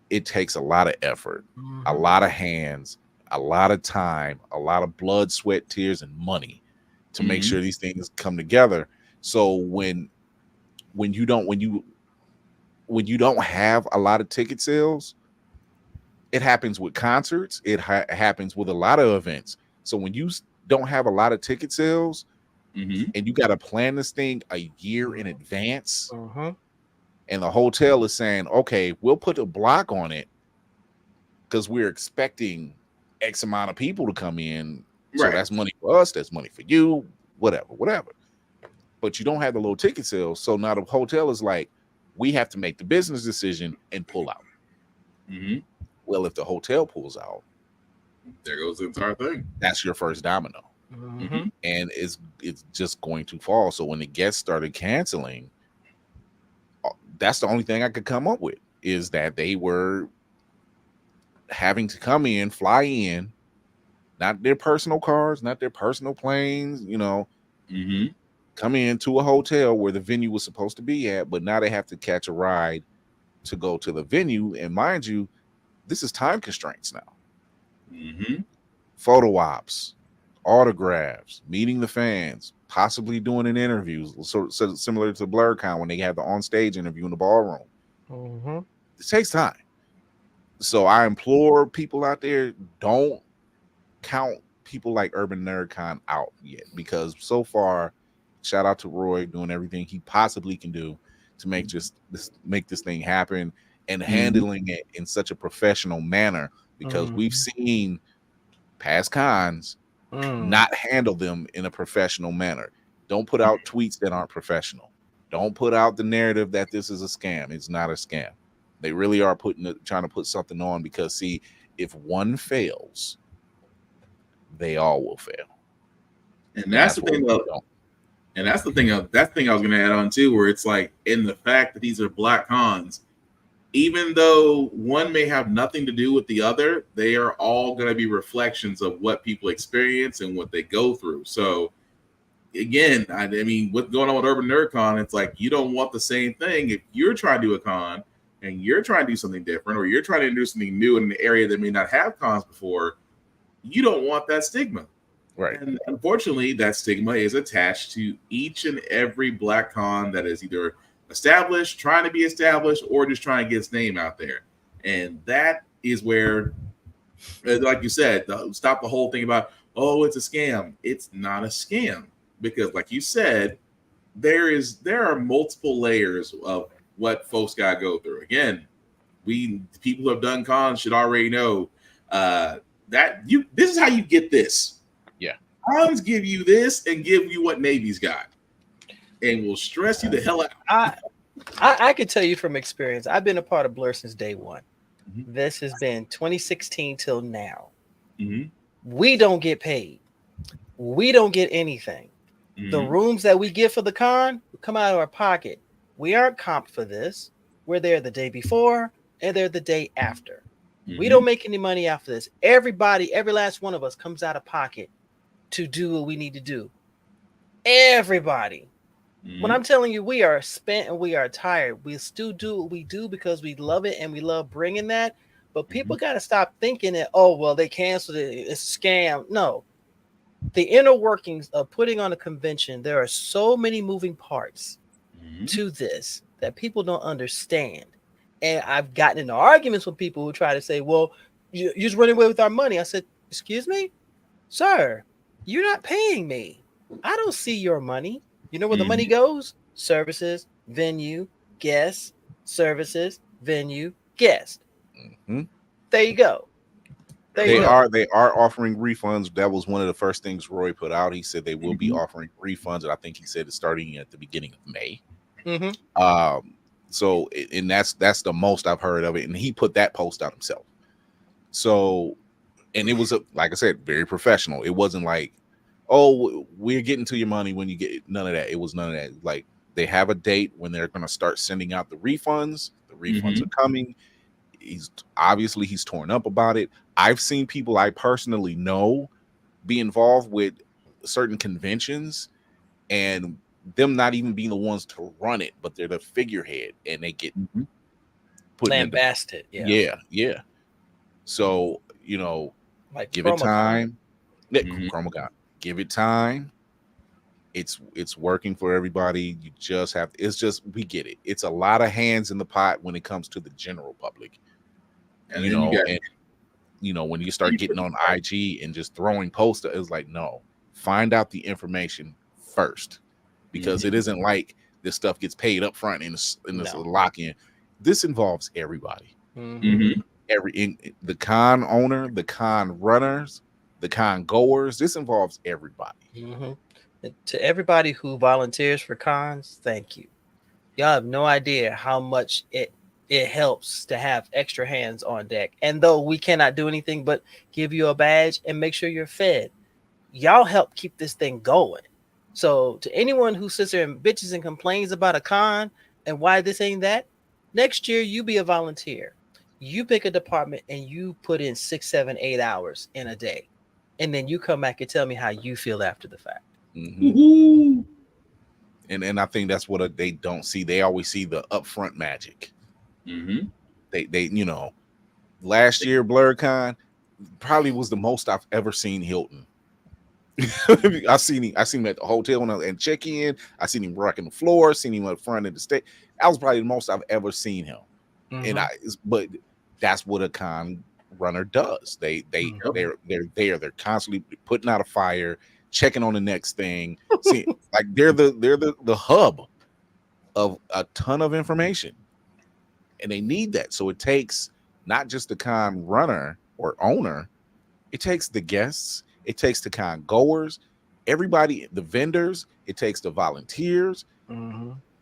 it takes a lot of effort, a lot of hands, a lot of time, a lot of blood, sweat, tears, and money to make sure these things come together. So when you don't have a lot of ticket sales, it happens with concerts. It happens with a lot of events. So when you don't have a lot of ticket sales and you got to plan this thing a year in advance, and the hotel is saying, okay, we'll put a block on it because we're expecting X amount of people to come in. So that's money for us, that's money for you, whatever. But you don't have the low ticket sales. So now the hotel is like, we have to make the business decision and pull out. Well, if the hotel pulls out, there goes the entire thing. That's your first domino. And it's just going to fall. So when the guests started canceling, that's the only thing I could come up with is that they were having to fly in, not their personal cars, not their personal planes, come into a hotel where the venue was supposed to be at, but now they have to catch a ride to go to the venue. And mind you, this is time constraints now. Photo ops, autographs, meeting the fans, possibly doing an interview, so similar to BlerdCon when they have the on-stage interview in the ballroom. It takes time. So I implore people out there, don't count people like Urban Nerd Con out yet, because so far, shout out to Roy doing everything he possibly can do to make this thing happen and handling it in such a professional manner, because we've seen past cons not handle them in a professional manner. Don't put out tweets that aren't professional. Don't put out the narrative that this is a scam. It's not a scam. They really are trying to put something on, because see, if one fails, they all will fail. And that's the thing. That's the thing I was going to add on too, where it's like, in the fact that these are black cons, even though one may have nothing to do with the other, they are all going to be reflections of what people experience and what they go through. So again, I mean, what's going on with Urban Nerd Con, it's like, you don't want the same thing. If you're trying to do a con and you're trying to do something different, or you're trying to do something new in an area that may not have cons before, you don't want that stigma. Right. And unfortunately, that stigma is attached to each and every black con that is either established, trying to be established, or just trying to get its name out there. And that is where, like you said, stop the whole thing about, oh, it's a scam. It's not a scam, because like you said, there are multiple layers of what folks got to go through. Again, people who have done cons should already know this is how you get this. Yeah. Cons give you this and give you what Navy's got, and will stress you the hell out. I can tell you from experience. I've been a part of Blur since day one. Mm-hmm. This has been 2016 till now. Mm-hmm. We don't get paid. We don't get anything. Mm-hmm. The rooms that we get for the con come out of our pocket. We aren't comped for this. We're there the day before and they're the day after. Mm-hmm. We don't make any money after this. Everybody, every last one of us comes out of pocket to do what we need to do. Everybody. Mm-hmm. When I'm telling you, we are spent and we are tired. We still do what we do because we love it and we love bringing that. But people got to stop thinking that, oh, well, they canceled it. It's a scam. No. The inner workings of putting on a convention, there are so many moving parts to this that people don't understand. And I've gotten into arguments with people who try to say, well, you're just running away with our money. I said, excuse me, sir, you're not paying me. I don't see your money. You know where the money goes? Services, venue, guests, services, venue, guest. Mm-hmm. There you go. They are offering refunds. That was one of the first things Roy put out. He said they will be offering refunds, and I think he said it's starting at the beginning of May. So, and that's the most I've heard of it. And he put that post out himself. So, and it was like I said, very professional. It wasn't like, oh, we're getting to your money when you get none of that. It was none of that. Like, they have a date when they're going to start sending out the refunds. The refunds are coming. He's torn up about it. I've seen people I personally know be involved with certain conventions and them not even being the ones to run it, but they're the figurehead and they get put lambasted. Yeah. So, like give it time. Give it time. It's working for everybody. You just have we get it. It's a lot of hands in the pot when it comes to the general public. And when you start getting on IG and just throwing posts, it's like, no, find out the information first, because it isn't like this stuff gets paid up front in this lock-in. This involves everybody. The con owner, the con runners, the con goers. This involves everybody. To everybody who volunteers for cons, thank you. Y'all have no idea how much it helps to have extra hands on deck. And though we cannot do anything but give you a badge and make sure you're fed, y'all help keep this thing going. So to anyone who sits there and bitches and complains about a con and why this ain't that, next year you be a volunteer. You pick a department and you put in 6, 7, 8 hours in a day. And then you come back and tell me how you feel after the fact. And I think that's what they don't see. They always see the upfront magic. They last year BlerdCon probably was the most I've ever seen Hilton. I seen him at the hotel and check in. I seen him rocking the floor. Seen him up front of the stage. That was probably the most I've ever seen him. But that's what a con runner does. They're there. They're constantly putting out a fire, checking on the next thing. See, like they're the hub of a ton of information, and they need that. So it takes not just the con runner or owner, it takes the guests, it takes the con goers, everybody, the vendors, it takes the volunteers.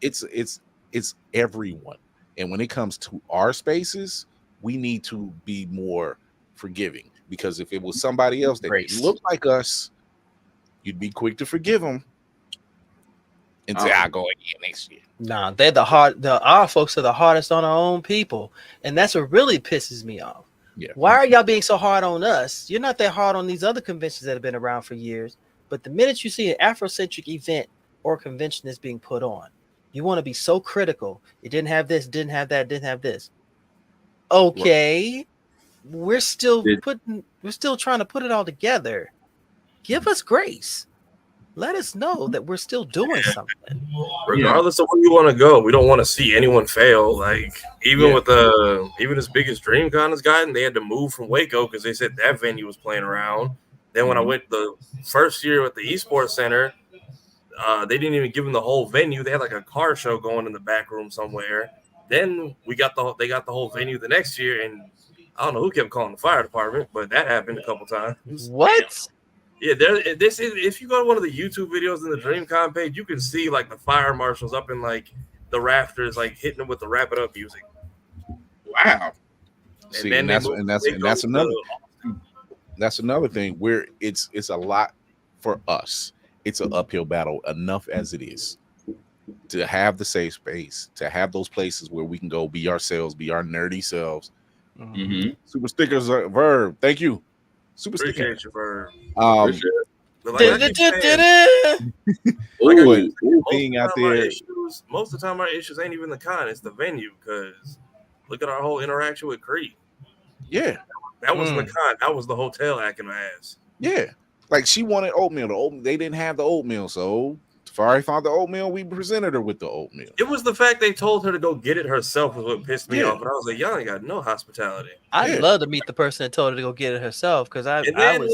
It's everyone. And when it comes to our spaces, we need to be more forgiving, because if it was somebody else that looked like us, you'd be quick to forgive them and say, I'll go again next year. Nah, they're our folks are the hardest on our own people. And that's what really pisses me off. Yeah. Why are y'all being so hard on us? You're not that hard on these other conventions that have been around for years. But the minute you see an Afrocentric event or convention that's being put on, you want to be so critical. It didn't have this, didn't have that, didn't have this. Okay. We're still trying to put it all together. give us grace. Let us know that we're still doing something. Regardless of where you want to go, we don't want to see anyone fail. Like even with even as big as DreamCon has gotten, they had to move from Waco because they said that venue was playing around. Then when I went the first year at the esports center, they didn't even give them the whole venue. They had like a car show going in the back room somewhere. Then they got the whole venue the next year, and I don't know who kept calling the fire department, but that happened a couple times. What? Yeah, if you go to one of the YouTube videos in the DreamCon page, you can see like the fire marshals up in like the rafters, like hitting them with the wrap it up music. Wow. See, and that's another thing where it's a lot for us. It's an uphill battle enough as it is to have the safe space, to have those places where we can go be ourselves, be our nerdy selves. Super stickers, Verb. Thank you. Super Appreciate sticker. You, Verb. Being out there. Most of the time, our issues ain't even the con; it's the venue. Because look at our whole interaction with Creed. Yeah, that wasn't the con. That was the hotel acting my ass. Yeah, like she wanted oatmeal. They didn't have the oatmeal, so Tafari found the oatmeal. We presented her with the oatmeal. It was the fact they told her to go get it herself was what pissed me off. And I was like, y'all ain't got no hospitality. I'd love to meet the person that told her to go get it herself because I would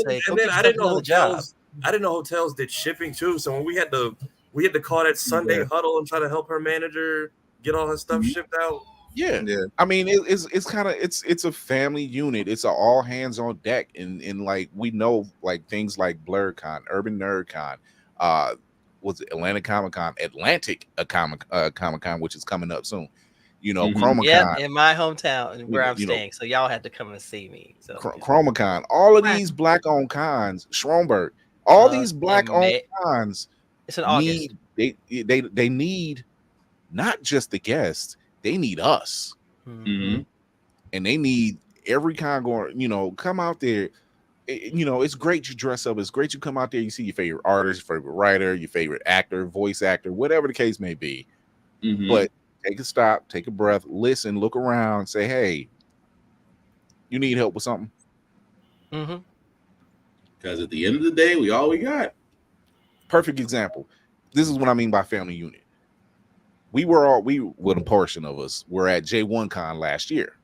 say, and then I didn't know hotels. I didn't know hotels did shipping too. So when we had to call that Sunday huddle and try to help her manager get all her stuff shipped out. Yeah. I mean, it's kind of it's a family unit. It's an all hands on deck, and like we know like things like BlerdCon, Urban NerdCon, was it Atlantic Comic-Con, Comic-Con, which is coming up soon. You know, ChromaCon. Yeah, in my hometown and where I'm staying. So y'all had to come and see me. So ChromaCon, all of these black-owned cons, Schroenberg, all these black-owned cons. It's an August. They need not just the guests. They need us, and they need every con going. You know, come out there. You know, it's great you dress up. It's great you come out there. You see your favorite artist, your favorite writer, your favorite actor, voice actor, whatever the case may be. But take a stop, take a breath, listen, look around, say, "Hey, you need help with something." Because at the end of the day, we all we got. Perfect example. This is what I mean by family unit. A portion of us were at J1Con last year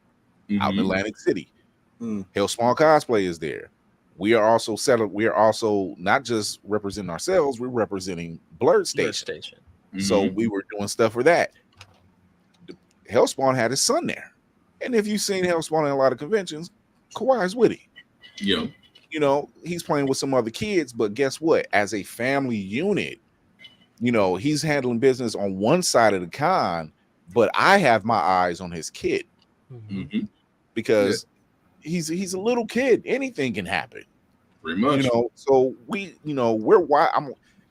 out in Atlantic City. Hellspawn Cosplay is there. We are also not just representing ourselves, we're representing Blerd Station. So we were doing stuff for that. Hellspawn had his son there. And if you've seen Hellspawn in a lot of conventions, Kawhi's with him. Yeah. You know, he's playing with some other kids, but guess what? As a family unit, you know, he's handling business on one side of the con, but I have my eyes on his kid because he's a little kid. Anything can happen. Pretty much. You know, so he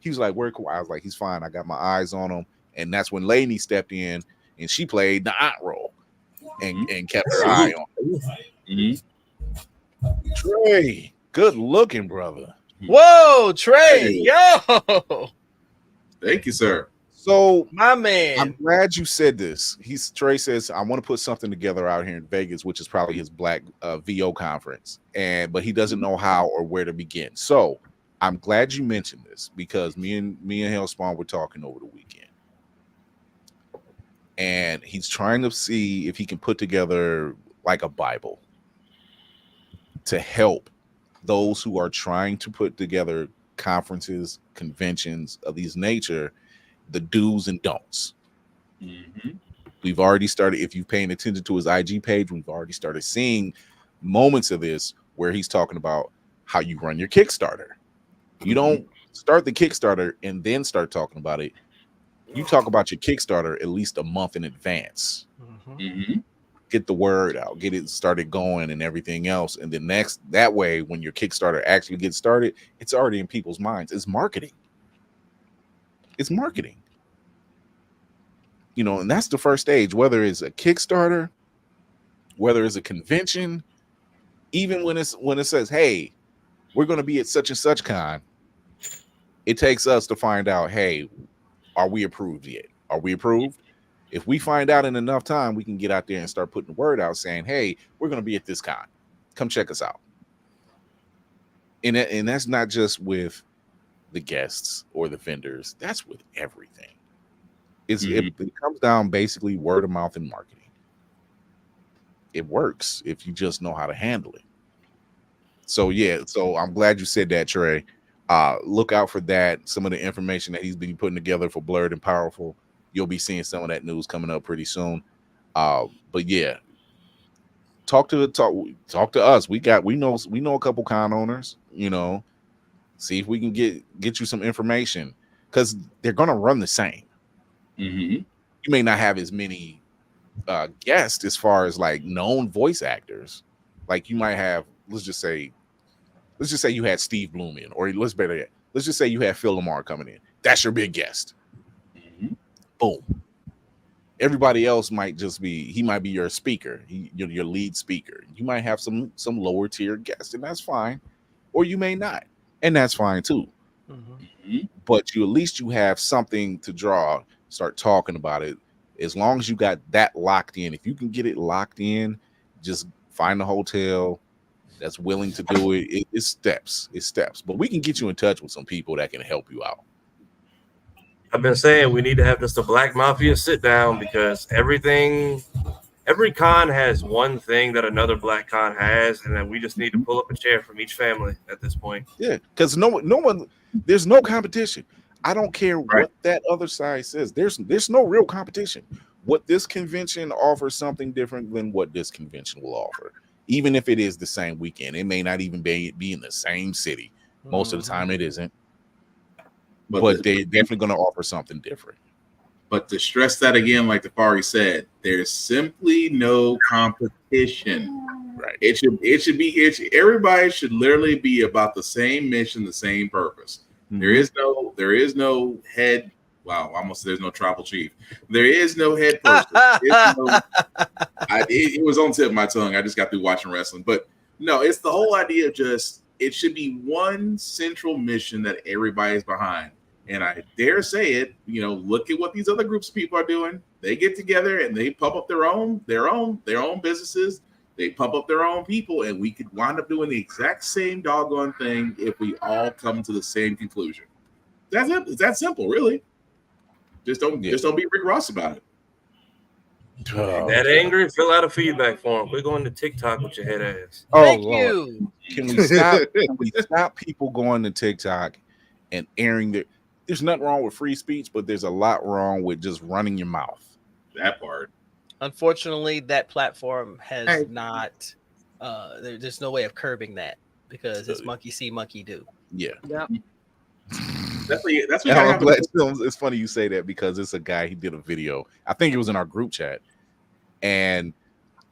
was like, where Kawhi? I was like, he's fine. I got my eyes on him. And that's when Lainey stepped in and she played the aunt role and kept her eye on him. Trey, good looking, brother. Whoa, Trey, yo. Thank you, sir. So, my man, I'm glad you said this. Trey says, I want to put something together out here in Vegas, which is probably his black VO conference. But he doesn't know how or where to begin. So I'm glad you mentioned this because me and Hellspawn were talking over the weekend. And he's trying to see if he can put together like a Bible to help those who are trying to put together conferences, conventions of these nature, the do's and don'ts. We've already started, if you're paying attention to his IG page, we've already started seeing moments of this where he's talking about how you run your Kickstarter. You don't start the Kickstarter and then start talking about it. You talk about your Kickstarter at least a month in advance. Get the word out, get it started going and everything else. And then that way, when your Kickstarter actually gets started, it's already in people's minds. It's marketing. It's marketing. You know, and that's the first stage, whether it's a Kickstarter, whether it's a convention, even when it says, hey, we're going to be at such and such con, it takes us to find out, hey, are we approved yet? Are we approved? If we find out in enough time, we can get out there and start putting the word out saying, hey, we're going to be at this con. Come check us out. And that's not just with the guests or the vendors. That's with everything. It comes down basically word of mouth and marketing. It works if you just know how to handle it. So yeah, so I'm glad you said that, Trey. Look out for that. Some of the information that he's been putting together for Blerd and Powerful. You'll be seeing some of that news coming up pretty soon. But yeah, talk to us. We know a couple con owners. See if we can get you some information, because they're gonna run the same. You may not have as many guests as far as like known voice actors. Like you might have, let's just say you had Steve Bloom in, or let's just say you had Phil Lamar coming in. That's your big guest. Boom. Everybody else might just be, he might be your speaker, your lead speaker. You might have some lower tier guests, and that's fine. Or you may not, and that's fine too. But at least you have something to draw, start talking about it. As long as you got that locked in, if you can get it locked in, just find a hotel that's willing to do it. It's steps. But we can get you in touch with some people that can help you out. I've been saying we need to have just a Black Mafia sit down, because every con has one thing that another Black con has, and then we just need to pull up a chair from each family at this point. Yeah, because no one, there's no competition. I don't care what that other side says. There's no real competition. What this convention offers something different than what this convention will offer. Even if it is the same weekend, it may not even be in the same city. Most of the time it isn't. But they're definitely going to offer something different. But to stress that again, like Tafari said, there's simply no competition. Right. Everybody should literally be about the same mission, the same purpose. There is no head. Wow, almost there's no tribal chief. There is no head person. It was on the tip of my tongue. I just got through watching wrestling. But no, it's the whole idea of just, it should be one central mission that everybody's behind. And I dare say it, look at what these other groups of people are doing. They get together and they pump up their own businesses. They pump up their own people, and we could wind up doing the exact same doggone thing if we all come to the same conclusion. That's it. It's that simple, really. Just don't be Rick Ross about it. That angry, fill out a feedback form. We're going to TikTok with your head ass. Thank you. Can we stop? Can we stop people going to TikTok and airing their? There's nothing wrong with free speech, but there's a lot wrong with just running your mouth. That part. Unfortunately, that platform has not. There's no way of curbing that, because it's monkey see, monkey do. Yeah. Yep. That's what it's funny you say that, because it's a guy, he did a video. I think it was in our group chat, and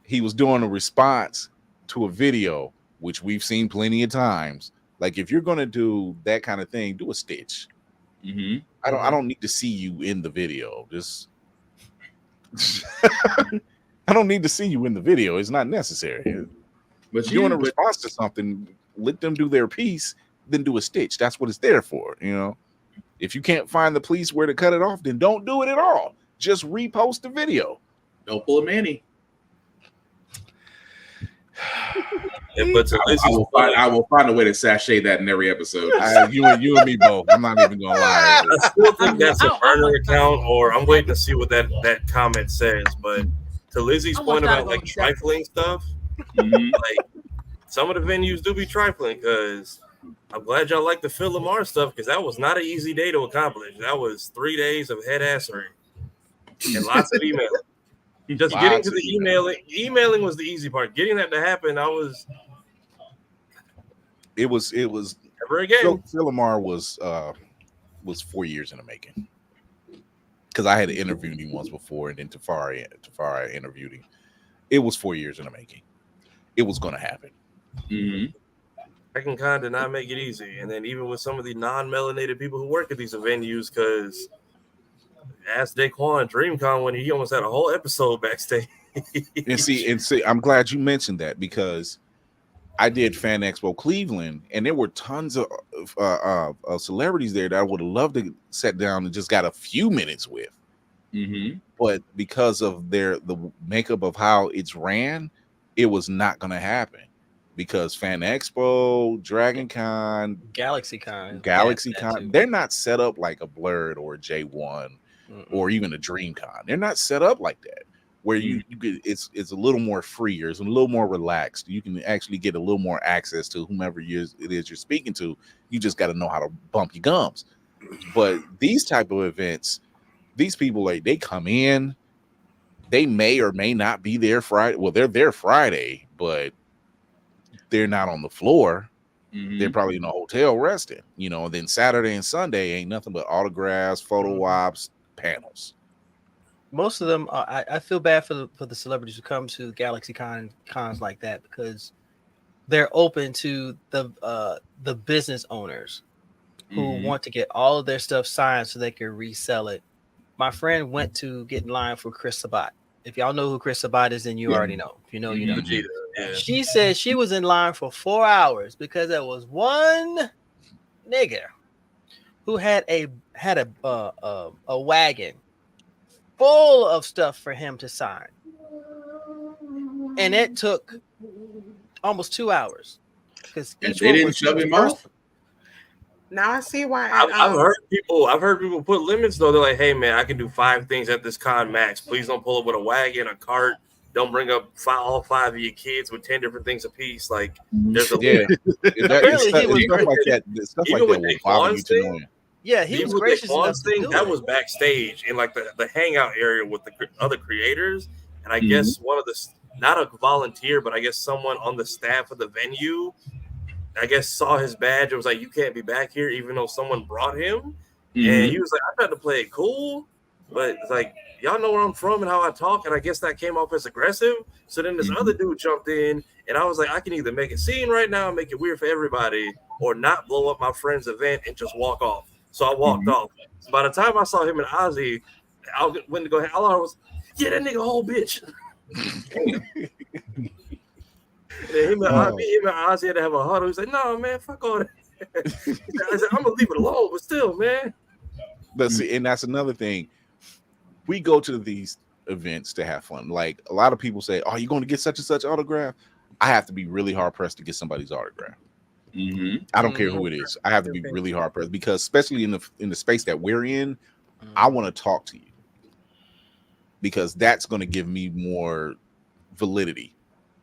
he was doing a response to a video, which we've seen plenty of times. Like, if you're gonna do that kind of thing, do a stitch. I don't need to see you in the video. Just I don't need to see you in the video. It's not necessary. But you want to response to something, let them do their piece, then do a stitch. That's what it's there for. If you can't find the police where to cut it off, then don't do it at all. Just repost the video. Don't pull a Manny. But I will find a way to sashay that in every episode. You and me both. I'm not even gonna lie. I still think that's a burner account, or I'm waiting to see what that comment says. But to Lizzie's point about like trifling stuff, like some of the venues do be trifling, because I'm glad y'all like the Phil Lamar stuff, because that was not an easy day to accomplish. That was 3 days of head assery and lots of emailing. Just getting to the emailing was the easy part. Getting that to happen, It was never again. Phil Lamar was 4 years in the making, because I had interviewed him once before, and then Tafari interviewed him. It was 4 years in the making. It was going to happen. I can kind of not make it easy, and then even with some of the non-melanated people who work at these venues, because ask Daquan DreamCon when he almost had a whole episode backstage. and see, I'm glad you mentioned that, because I did Fan Expo Cleveland, and there were tons of celebrities there that I would have loved to sit down and just got a few minutes with. But because of the makeup of how it's ran, it was not going to happen. because Fan Expo, Dragon Con, GalaxyCon, they're not set up like a Blerd or a J1 or even a DreamCon. They're not set up like that. Where you get it's a little more freer, it's a little more relaxed. You can actually get a little more access to whomever it is you're speaking to. You just got to know how to bump your gums. But these type of events, these people, like, they come in, they may or may not be there Friday. Well, they're there Friday, but they're not on the floor. They're probably in a hotel resting, you know. And then Saturday and Sunday ain't nothing but autographs, photo ops, panels. Most of them, I feel bad for the celebrities who come to cons like that, because they're open to the business owners who want to get all of their stuff signed so they can resell it. My friend went to get in line for Chris Sabat. If y'all know who Chris Sabat is, then you already know. If you know, you know. Yeah. She said she was in line for 4 hours because there was one nigga who had a wagon full of stuff for him to sign, and it took almost 2 hours because they didn't shove him off. Now I see why. I've heard people put limits though. They're like, "Hey man, I can do 5 things at this con max. Please don't pull up with a wagon, a cart. Don't bring up all 5 of your kids with 10 different things apiece." Like, there's a Apparently he was stuff like that. Stuff like that will bother you to know. Yeah, he was gracious enough to do that it. was backstage in like the hangout area with the other creators, and I guess one of the, not a volunteer, but I guess someone on the staff of the venue, I guess saw his badge and was like, "You can't be back here," even though someone brought him. And he was like, "I tried to play it cool, but it's like, y'all know where I'm from and how I talk," and I guess that came off as aggressive. So then this other dude jumped in, and I was like, I can either make a scene right now and make it weird for everybody, or not blow up my friend's event and just walk off. So I walked off. So by the time I saw him and Ozzy, I went to go. All I was, "Yeah, that nigga whole bitch." And him and Ozzy had to have a huddle. He's like, "No, man, fuck all that." I said, "I'm gonna leave it alone," but still, man. But see, and that's another thing. We go to these events to have fun. Like, a lot of people say, "Oh, you going to get such and such autograph?" I have to be really hard pressed to get somebody's autograph. I don't care who it is. I have to be really hard pressed, because especially in the space that we're in, I want to talk to you, because that's going to give me more validity.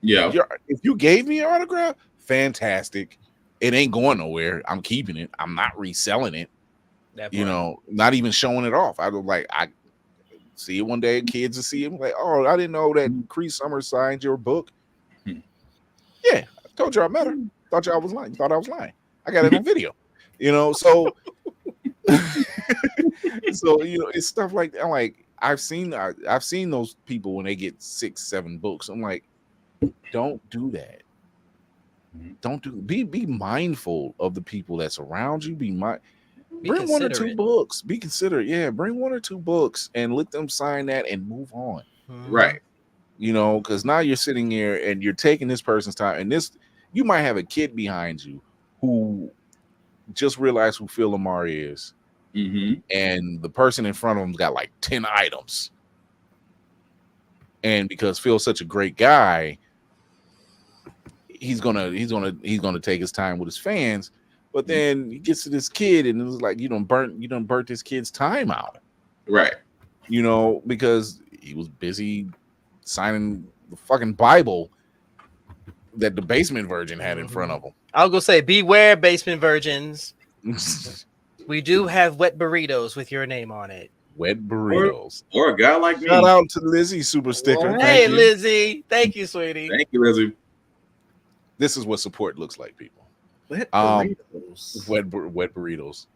Yeah. If you gave me an autograph, fantastic. It ain't going nowhere. I'm keeping it. I'm not reselling it. You know, not even showing it off. I see it one day. Kids will see it like, "Oh, I didn't know that Cree Summers signed your book." Yeah, I told you I met her. Thought I was lying. Thought I was lying. I got it on video. You know, so so you know, it's stuff like that. I'm like, I've seen those people when they get 6, 7 books. I'm like, don't do that. Be mindful of the people that's around you. Bring 1 or 2 books. Be considerate. Yeah, bring 1 or 2 books and let them sign that and move on. Right. You know, because now you're sitting here and you're taking this person's time, and you might have a kid behind you who just realized who Phil Lamar is, and the person in front of him's got like 10 items, and because Phil's such a great guy, he's gonna take his time with his fans. But then he gets to this kid, and it's like, you done burnt this kid's time out, right? You know, because he was busy signing the fucking Bible that the basement virgin had in front of him. I'll go say, beware, basement virgins. We do have wet burritos with your name on it. Wet burritos. Or a guy like me. Shout out to Lizzie, super sticker. Hey, Lizzie. Thank you, sweetie. Thank you, Lizzie. This is what support looks like, people. Wet burritos. Wet burritos.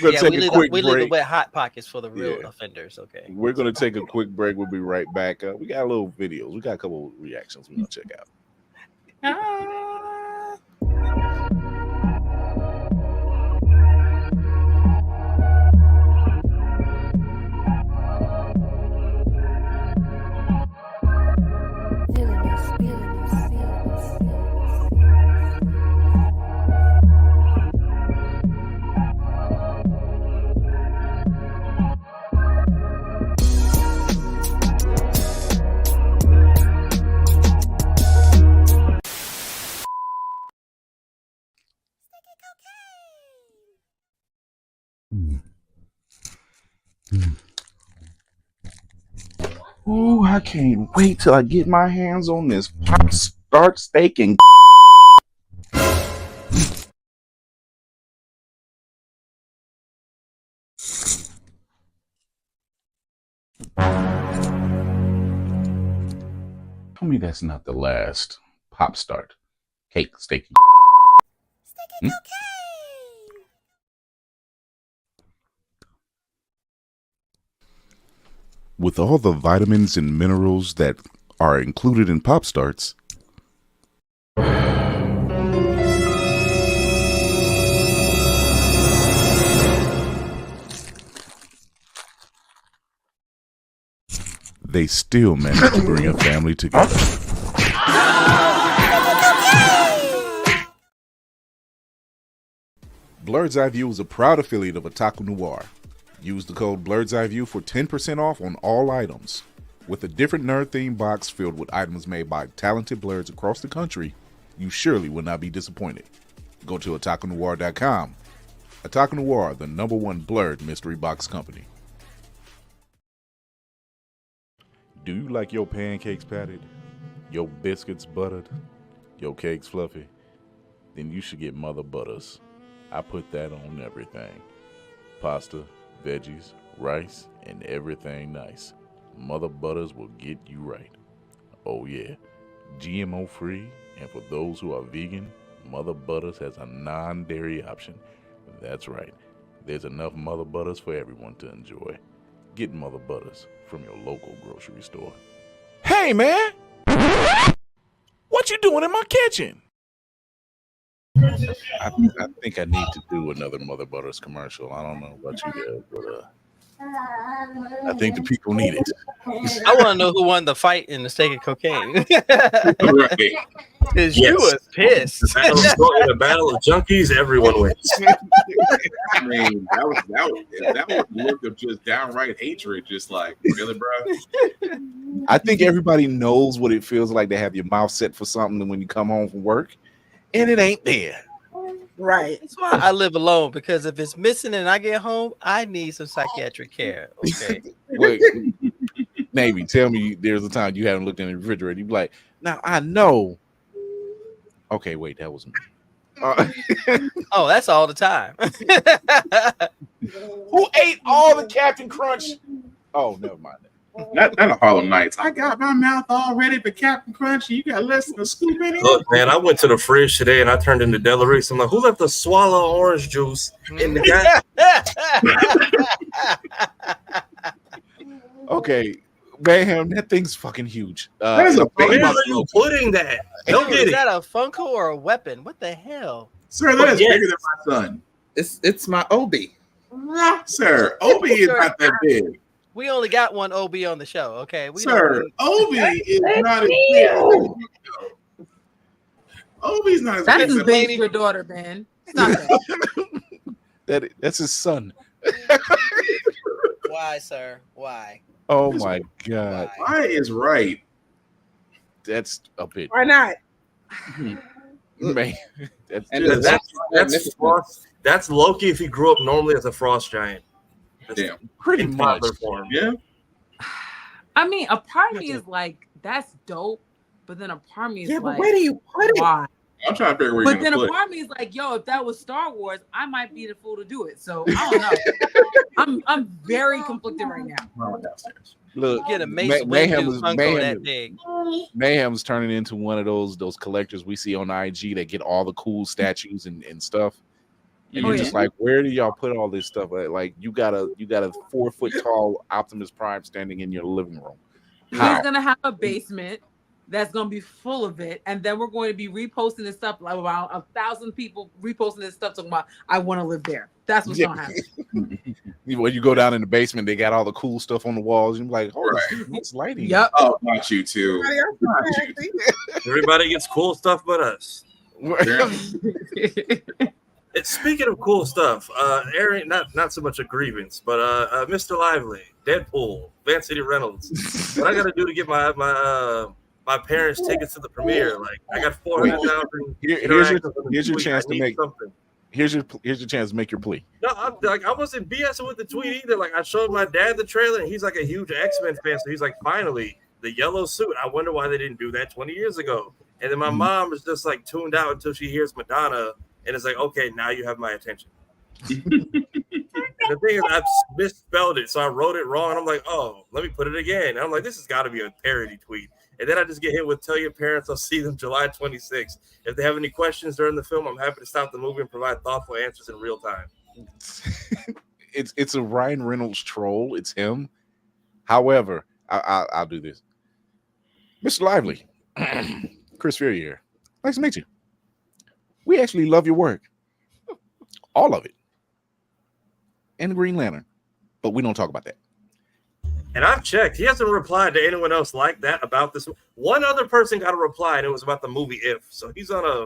We leave the wet hot pockets for the real offenders. Okay. We're going to take a quick break. We'll be right back. We got a little videos. We got a couple of reactions we're going to check out. Ooh, I can't wait till I get my hands on this pop start steak and tell me that's not the last pop start cake steak. Hmm? With all the vitamins and minerals that are included in Pop Starts, they still manage to bring a family together. Blerd's Eyeview is a proud affiliate of Otaku Noir. Use the code Blerd's Eyeview for 10% off on all items. With a different nerd-themed box filled with items made by talented blerds across the country, you surely will not be disappointed. Go to otakunoir.com. Otaku Noir, the #1 blerd mystery box company. Do you like your pancakes patted, your biscuits buttered, your cakes fluffy? Then you should get Mother Butters. I put that on everything. Pasta, veggies, rice, and everything nice. Mother Butters will get you right. Oh yeah, GMO free, and for those who are vegan, Mother Butters has a non-dairy option. That's right, there's enough Mother Butters for everyone to enjoy. Get Mother Butters from your local grocery store. Hey man! What you doing in my kitchen? I think I need to do another Mother Butters commercial. I don't know about you guys, but I think the people need it. I want to know who won the fight in the steak and cocaine. Right. Because you was pissed. The battle of junkies, everyone wins. I mean, that was look of just downright hatred, just like, really, bro? I think everybody knows what it feels like to have your mouth set for something when you come home from work, and it ain't there. Right. That's why I live alone, because if it's missing and I get home, I need some psychiatric care. Okay. Wait, maybe tell me there's a time you haven't looked in the refrigerator. You be like, now I know. Okay, wait, that was me. Oh, that's all the time. Who ate all the Captain Crunch? Oh, never mind. Not a Harlem Nights. I got my mouth all ready for Captain Crunch. You got less than a scoop in it. Look, man, I went to the fridge today and I turned into Delarice. I'm like, who left the swallow orange juice in the guy? Okay, Mayhem, that thing's fucking huge. Where are you putting that? Don't get Is it. that a Funko or a weapon? What the hell? Sir, that is bigger than my son. It's my Obi. Sir, Obi is not that big. We only got one OB on the show, okay? Sir, Obi is not as big. Obi's not as That's big. as big as your daughter, Ben. Stop that. That's his son. Why, sir? Why? Oh my God. Why is right? That's a bit. Why not? Man, that's Loki if he grew up normally as a frost giant. Damn. Pretty in much. toddler form. Yeah. I mean, a part of me is like, that's dope, but then a part of me is Yeah, but like, where do you put it? why? I'm trying to figure where But you're then gonna a put. part of me is like, yo, if that was Star Wars, I might be the fool to do it. So I don't know. I'm very conflicted right now. Downstairs. Look, Get a Mace Windu Funko that big. Mayhem's turning into one of those collectors we see on IG that get all the cool statues and stuff. And you're just like, where do y'all put all this stuff? Like you got a 4 foot tall Optimus Prime standing in your living room. He's gonna have a basement that's gonna be full of it, and then we're going to be reposting this stuff, like about 1,000 people reposting this stuff talking about I want to live there. That's what's gonna happen. When you go down in the basement, they got all the cool stuff on the walls. You're like, holy shit, what's lighting? Yep. Oh, not you too. Not you. Everybody gets cool stuff but us. Speaking of cool stuff, Aaron, not so much a grievance, but Mr. Lively, Deadpool, Van City Reynolds. What I got to do to get my parents' tickets to the premiere? Like, I got 400,000. Here's your chance to make something. Here's your chance to make your plea. No, I wasn't BSing with the tweet either. Like I showed my dad the trailer, and he's like a huge X-Men fan, so he's like, finally, the yellow suit. I wonder why they didn't do that 20 years ago. And then my mom is just like tuned out until she hears Madonna, and it's like, okay, now you have my attention. And the thing is, I misspelled it, so I wrote it wrong. And I'm like, oh, let me put it again. And I'm like, this has got to be a parody tweet. And then I just get hit with, tell your parents I'll see them July 26th. If they have any questions during the film, I'm happy to stop the movie and provide thoughtful answers in real time. It's a Ryan Reynolds troll. It's him. However, I'll do this. Mr. Lively, Chris Fury here. Nice to meet you. We actually love your work. All of it. And Green Lantern. But we don't talk about that. And I've checked. He hasn't replied to anyone else like that about this. One other person got a reply, and it was about the movie If. So he's on a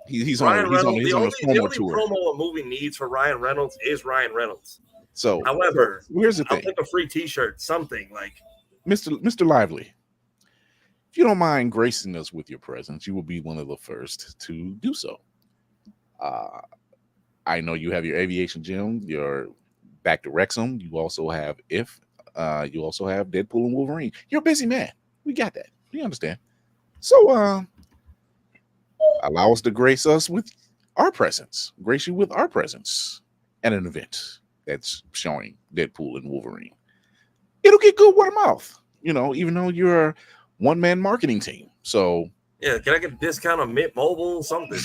he's on a promo tour. Promo a movie needs for Ryan Reynolds is Ryan Reynolds. So, however, here's the thing. I'll take a free T-shirt, something like Mr. Lively. If you don't mind gracing us with your presence, you will be one of the first to do so. I know you have your aviation gym. You're back to Wrexham. You also have If. You also have Deadpool and Wolverine. You're a busy man. We got that. We understand. So allow us to grace us with our presence. Grace you with our presence at an event that's showing Deadpool and Wolverine. It'll get good word of mouth, even though you're a one-man marketing team. So yeah, can I get a discount on Mint Mobile? Something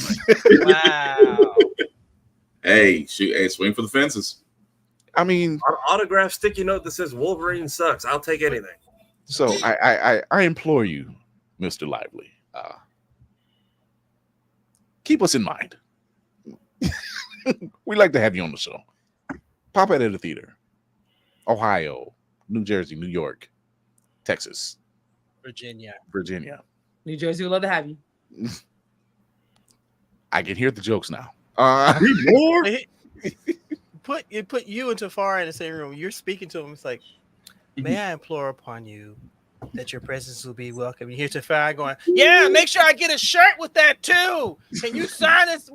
Wow. Hey, swing for the fences. I mean, autograph sticky note that says Wolverine sucks. I'll take anything. So I implore you, Mr. Lively, keep us in mind. We'd like to have you on the show. Pop out at the theater. Ohio, New Jersey, New York, Texas, Virginia. New Jersey would love to have you. I can hear the jokes now. Put you and Tafara in the same room. You're speaking to him. It's like, may I implore upon you that your presence will be welcome. You hear Tafara going, yeah, make sure I get a shirt with that too. Can you sign this?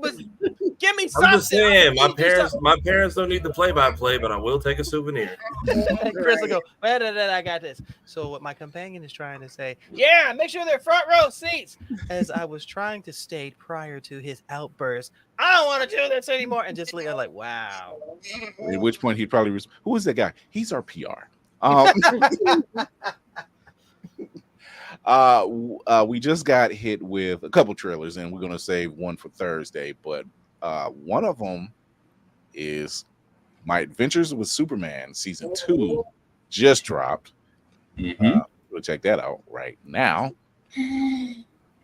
Give me something. I'm just saying, my parents don't need the play-by-play, but I will take a souvenir. Chris will go, I got this. So what my companion is trying to say, yeah, make sure they're front row seats. As I was trying to state prior to his outburst, I don't want to do this anymore. And just like, wow. At which point he'd probably who is that guy? He's our PR. We just got hit with a couple trailers, and we're gonna save one for Thursday. But one of them is My Adventures with Superman season 2 just dropped. We'll check that out right now,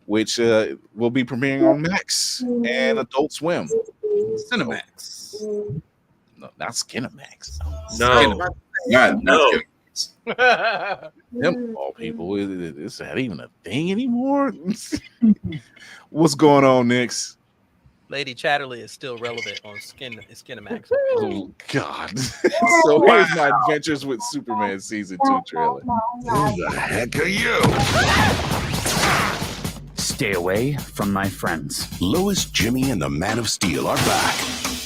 which will be premiering on Max and Adult Swim. Cinemax. No, not Skinemax. No. No. Them all people, is that even a thing anymore? What's going on, Nix? Lady Chatterley is still relevant on Skinemax. Oh God! So here's My Adventures with Superman season 2 trailer. Who the heck are you? Stay away from my friends. Lois, Jimmy, and the Man of Steel are back.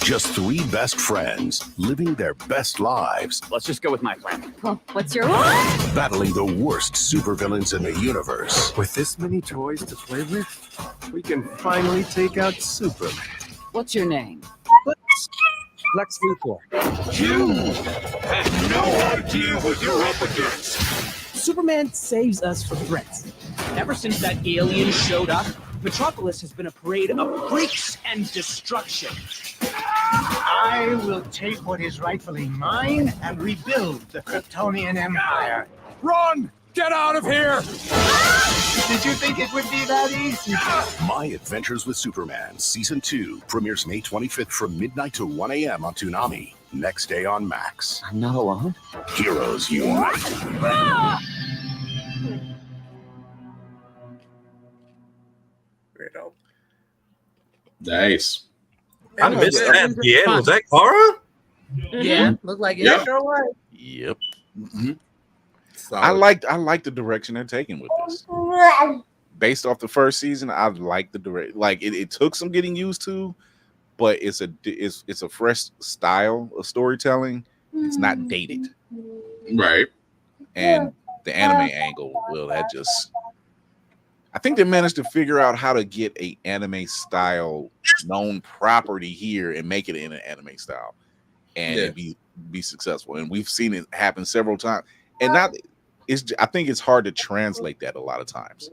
Just 3 best friends living their best lives. Let's just go with my plan. Well, what's your battling the worst supervillains in the universe. With this many toys to play with, we can finally take out Superman. What's your name? Lex Luthor. You have no idea what you're up against. Superman saves us from threats. Ever since that alien showed up, Metropolis has been a parade of freaks and destruction. I will take what is rightfully mine and rebuild the Kryptonian Empire. Run! Get out of here! Did you think it would be that easy? My Adventures with Superman Season 2 premieres May 25th from midnight to 1 a.m. on Toonami. Next day on Max. I'm not alone. Heroes unite. Nice. I missed that at the end. Was that Kara? Yeah, look like it. Yep. Yep. Mm-hmm. I like the direction they're taking with this. Based off the first season, I like the direct. Like it took some getting used to, but it's a fresh style of storytelling. It's not dated, right? And the anime angle, well, that just, I think they managed to figure out how to get a anime style known property here and make it in an anime style, and it be successful. And we've seen it happen several times. And not, I think it's hard to translate that a lot of times,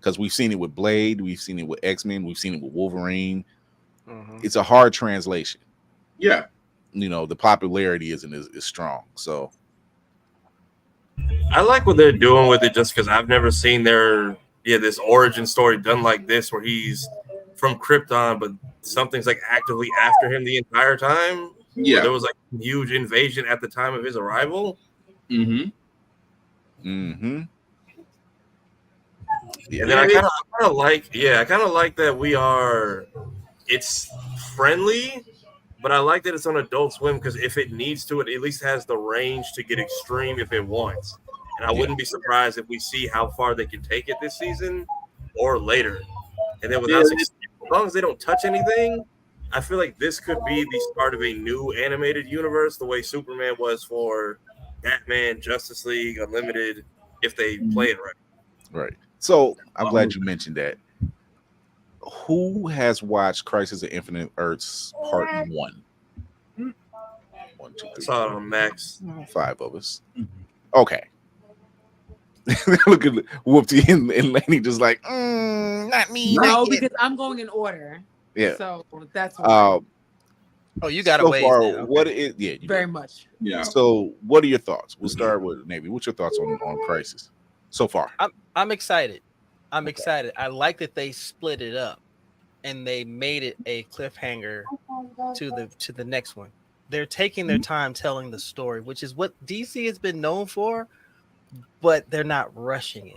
because we've seen it with Blade, we've seen it with X-Men, we've seen it with Wolverine. It's a hard translation. Yeah, the popularity isn't as strong. So I like what they're doing with it, just because I've never seen this origin story done like this, where he's from Krypton, but something's like actively after him the entire time. Yeah, there was like a huge invasion at the time of his arrival. Mm-hmm. And then I kind of like that it's friendly, but I like that it's on Adult Swim, because if it needs to, it at least has the range to get extreme if it wants. And I wouldn't be surprised if we see how far they can take it this season or later. And then as long as they don't touch anything, I feel like this could be the start of a new animated universe, the way Superman was for Batman, Justice League, Unlimited, if they play it right. Right. So I'm glad you mentioned that. Who has watched Crisis of Infinite Earths Part 1? 1, 2, 3. I saw it on Max. 5 of us. Okay. Look at Whoopty and Laney just like, not me. No, because I'm going in order. Yeah. So that's why. You got so a ways far, now. what is you very do. much. Yeah. So what are your thoughts? We'll start with Navy. What's your thoughts on Crisis so far? I'm excited. I'm excited. I like that they split it up and they made it a cliffhanger to the next one. They're taking their time telling the story, which is what DC has been known for, but they're not rushing it.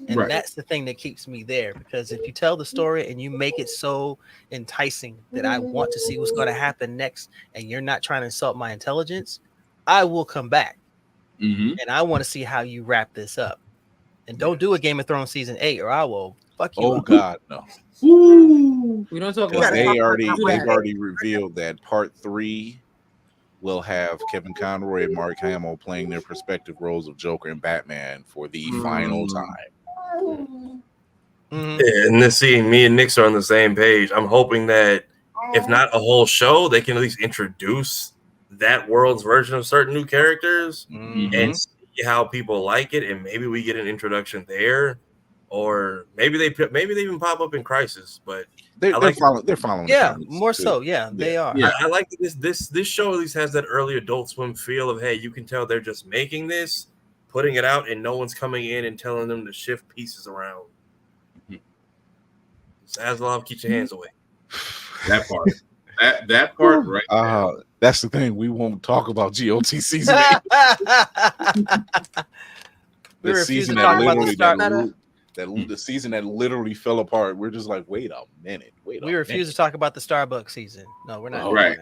And that's the thing that keeps me there, because if you tell the story and you make it so enticing that I want to see what's going to happen next, and you're not trying to insult my intelligence, I will come back. And I want to see how you wrap this up. And don't do a Game of Thrones season 8 or I will fuck you up. God, no. We don't talk about they've already revealed that Part 3 will have Kevin Conroy and Mark Hamill playing their respective roles of Joker and Batman for the final time. Yeah, and me and Nick are on the same page. I'm hoping that if not a whole show, they can at least introduce that world's version of certain new characters and see how people like it, and maybe we get an introduction there, or maybe they even pop up in Crisis. But they're following. Yeah, more so. Yeah, they are. Yeah, I like that this show at least has that early Adult Swim feel of, hey, you can tell they're just making this, putting it out, and no one's coming in and telling them to shift pieces around. Zaslav, keep your hands away. That part. That part right that's the thing. We won't talk about GOT season 8. The season that literally the season that literally fell apart. We're just like, wait a minute. We refuse to talk about the Starbucks season. No, we're not. Right.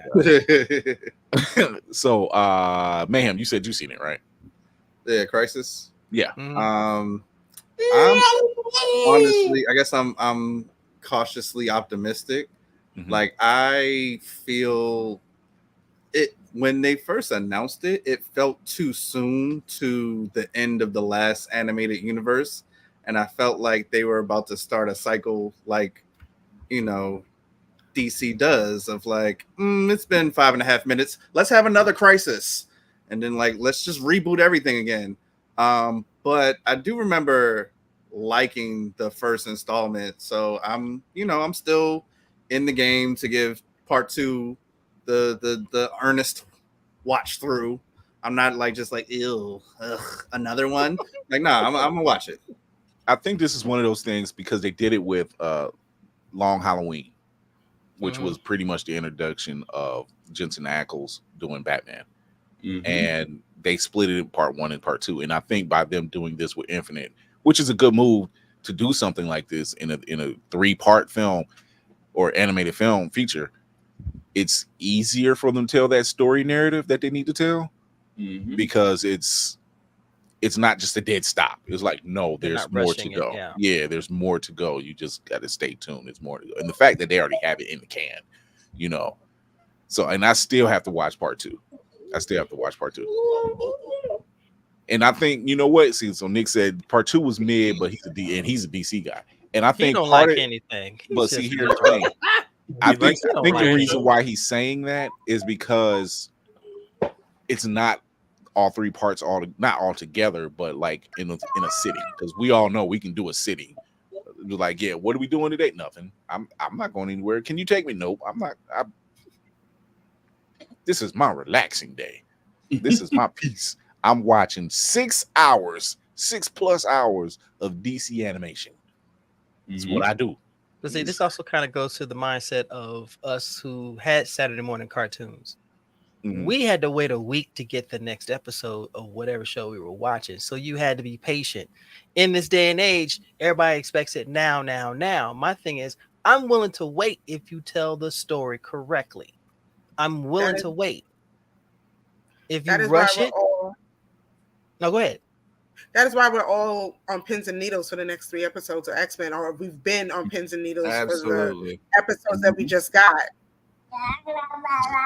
So, Mayhem, you said you seen it, right? Yeah, Crisis. Yeah. I'm honestly, I guess I'm cautiously optimistic. Like, I feel it when they first announced it, it felt too soon to the end of the last animated universe. And I felt like they were about to start a cycle like, DC does of like, it's been 5.5 minutes. Let's have another Crisis. And then let's just reboot everything again. But I do remember liking the first installment. So I'm still in the game to give Part 2 the earnest watch through. I'm not ew, another one. I'm gonna watch it. I think this is one of those things because they did it with Long Halloween, which was pretty much the introduction of Jensen Ackles doing Batman. And they split it in Part 1 and Part 2. And I think by them doing this with Infinite, which is a good move to do something like this in a 3-part film or animated film feature, it's easier for them to tell that story narrative that they need to tell because it's not just a dead stop. It's like, no, there's more to go. Yeah, there's more to go. You just got to stay tuned. There's more to go. And the fact that they already have it in the can you know. So, and I still have to watch part 2. And I think, you know what? See, so Nick said part 2 was mid, but he's a DC guy. And I He think don't part like of, anything. but see, here's the thing. I think the reason why he's saying that is because it's not all 3 parts not all together, but like in a sitting. Because we all know we can do a sitting. Like, yeah, what are we doing today? Nothing. I'm not going anywhere. Can you take me? Nope. I'm not. This is my relaxing day. This is my peace. I'm watching 6 hours, 6+ hours of DC animation. That's what I do. But see, this also kind of goes to the mindset of us who had Saturday morning cartoons. We had to wait a week to get the next episode of whatever show we were watching. So you had to be patient. In this day and age, everybody expects it now. My thing is, I'm willing to wait if you tell the story correctly. I'm willing to wait. If you rush it, no, go ahead. That is why we're all on pins and needles for the next 3 episodes of X-Men, or we've been on pins and needles for the episodes that we just got.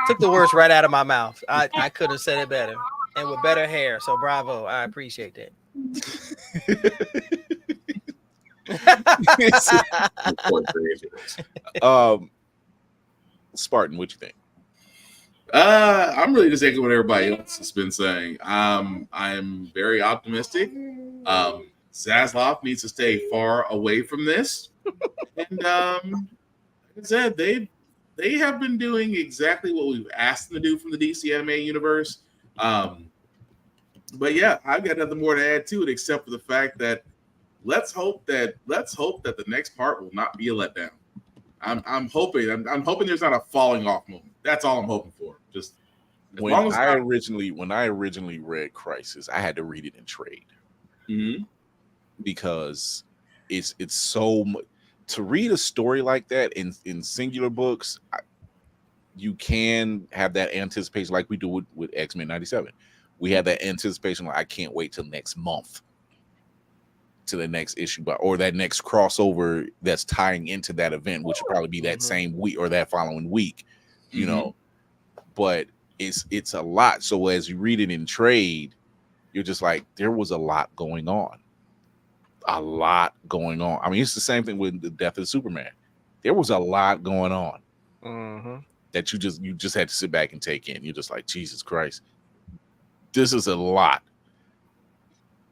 Took the words right out of my mouth. I could have said it better and with better hair. So bravo. I appreciate that. Spartan, what you think? I'm really just echoing what everybody else has been saying. I'm very optimistic. Zaslav needs to stay far away from this. And like I said, they have been doing exactly what we've asked them to do from the DC anime universe. But yeah, I've got nothing more to add to it except for the fact that let's hope that the next part will not be a letdown. I'm hoping there's not a falling off moment. That's all I'm hoping for. Just when I originally read Crisis, I had to read it in trade because it's so much to read a story like that in singular books. You can have that anticipation like we do with X-Men 97. We have that anticipation like I can't wait till next month to the next issue, or that next crossover that's tying into that event, which will probably be that same week or that following week, you know. But it's a lot. So as you read it in trade, you're just like, there was a lot going on. I mean, it's the same thing with the death of Superman. There was a lot going on that you just had to sit back and take in. You're just like, Jesus Christ, this is a lot.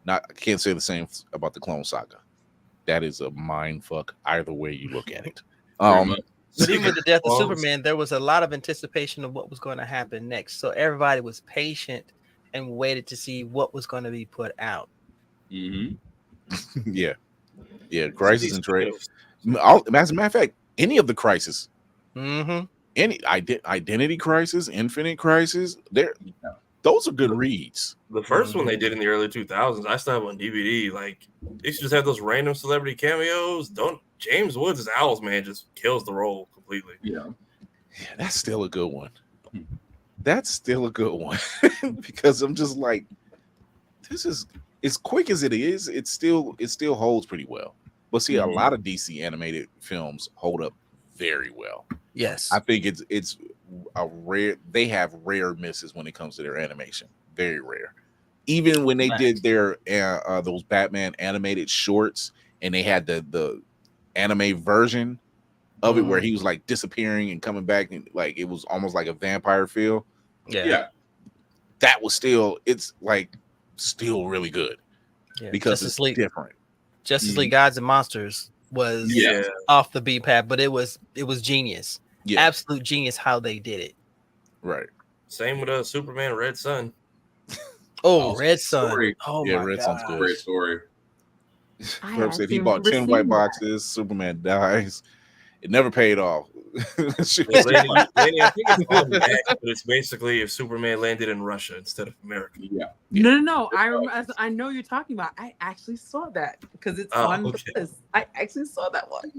I can't say the same about the Clone Saga. That is a mind fuck either way you look at it. But even with the death of Superman, there was a lot of anticipation of what was going to happen next. So everybody was patient and waited to see what was going to be put out. Yeah. Crisis and trade. As a matter of fact, any of the Crisis, any Identity Crisis, Infinite Crisis, those are good reads. The first one they did in the early 2000s, I still have on DVD. Like, they should just have those random celebrity cameos. James Woods as Owls, man, just kills the role completely. Yeah, that's still a good one. Because I'm just like, this is as quick as it is. It still holds pretty well. But see, a lot of DC animated films hold up very well. Yes, I think it's a rare. They have rare misses when it comes to their animation. Very rare. Even when they did their those Batman animated shorts, and they had the anime version of it where he was like disappearing and coming back, and like it was almost like a vampire feel. Yeah. That was still really good because it's different. Justice League Gods and Monsters was off the beat path, but it was genius. Absolute genius how they did it. Right. Same with Superman Red Sun. Red Sun. Story. Oh yeah, my Red Sun's good. Great story. Herb said he bought 10 white boxes. Superman dies. It never paid off. Lenny, I think it's on the back, but it's basically if Superman landed in Russia instead of America. No. I know you're talking about. I actually saw that because it's on the list. I actually saw that one.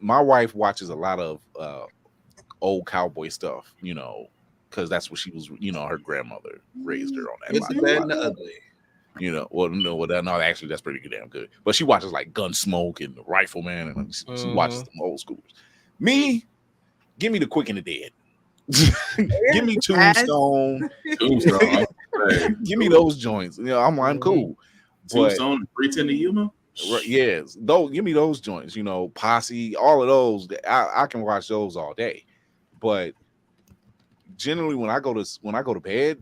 My wife watches a lot of old cowboy stuff, you know, because that's what she was, you know, her grandmother raised her on that. It's Bad and Ugly. You know, well, no, actually, that's pretty damn good. But she watches like Gunsmoke and The Rifleman, and she watches them old schoolers. Me, give me The Quick and the Dead. Give me Tombstone. Give me those joints. You know, I'm cool. Tombstone and 310 to Yuma. Yes, though. Give me those joints. You know, Posse, all of those. I can watch those all day. But generally, when I go to bed,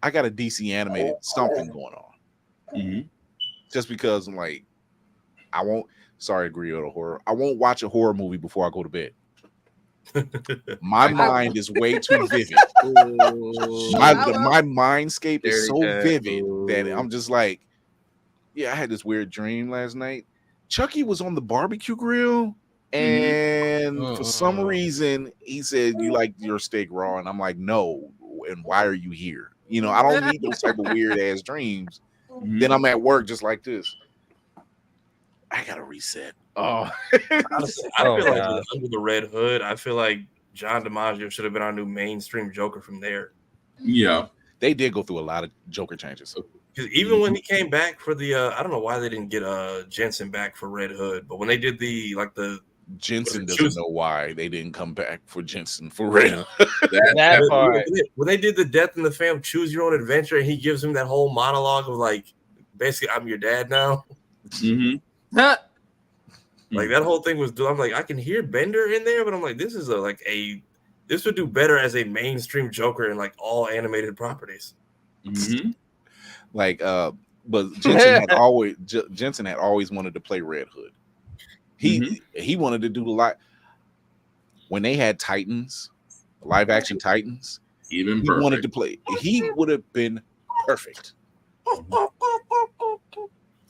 I got a DC animated something going on. Just because I'm like, I won't. Sorry, agree with a horror. I won't watch a horror movie before I go to bed. My mind is way too vivid. My mindscape is so vivid that I'm just like, yeah, I had this weird dream last night. Chucky was on the barbecue grill, and for some reason he said, "You like your steak raw?" And I'm like, "No." And why are you here? You know, I don't need those type of weird ass dreams. Then I'm at work just like this. I gotta reset. Oh, honestly, I feel like Under the Red Hood, I feel like John DiMaggio should have been our new mainstream Joker from there. Yeah, they did go through a lot of Joker changes. Because even when he came back for the, I don't know why they didn't get Jensen back for Red Hood, but when they did the Jensen doesn't know why they didn't come back for Jensen for Red. that part. When they did the Death in the Fam, Choose Your Own Adventure, and he gives him that whole monologue of like, basically, I'm your dad now. Like that whole thing was. I'm like, I can hear Bender in there, but I'm like, this is this would do better as a mainstream Joker in like all animated properties. Like, but Jensen had always wanted to play Red Hood. He wanted to do a lot when they had Titans, live action Titans. He wanted to play. He would have been perfect.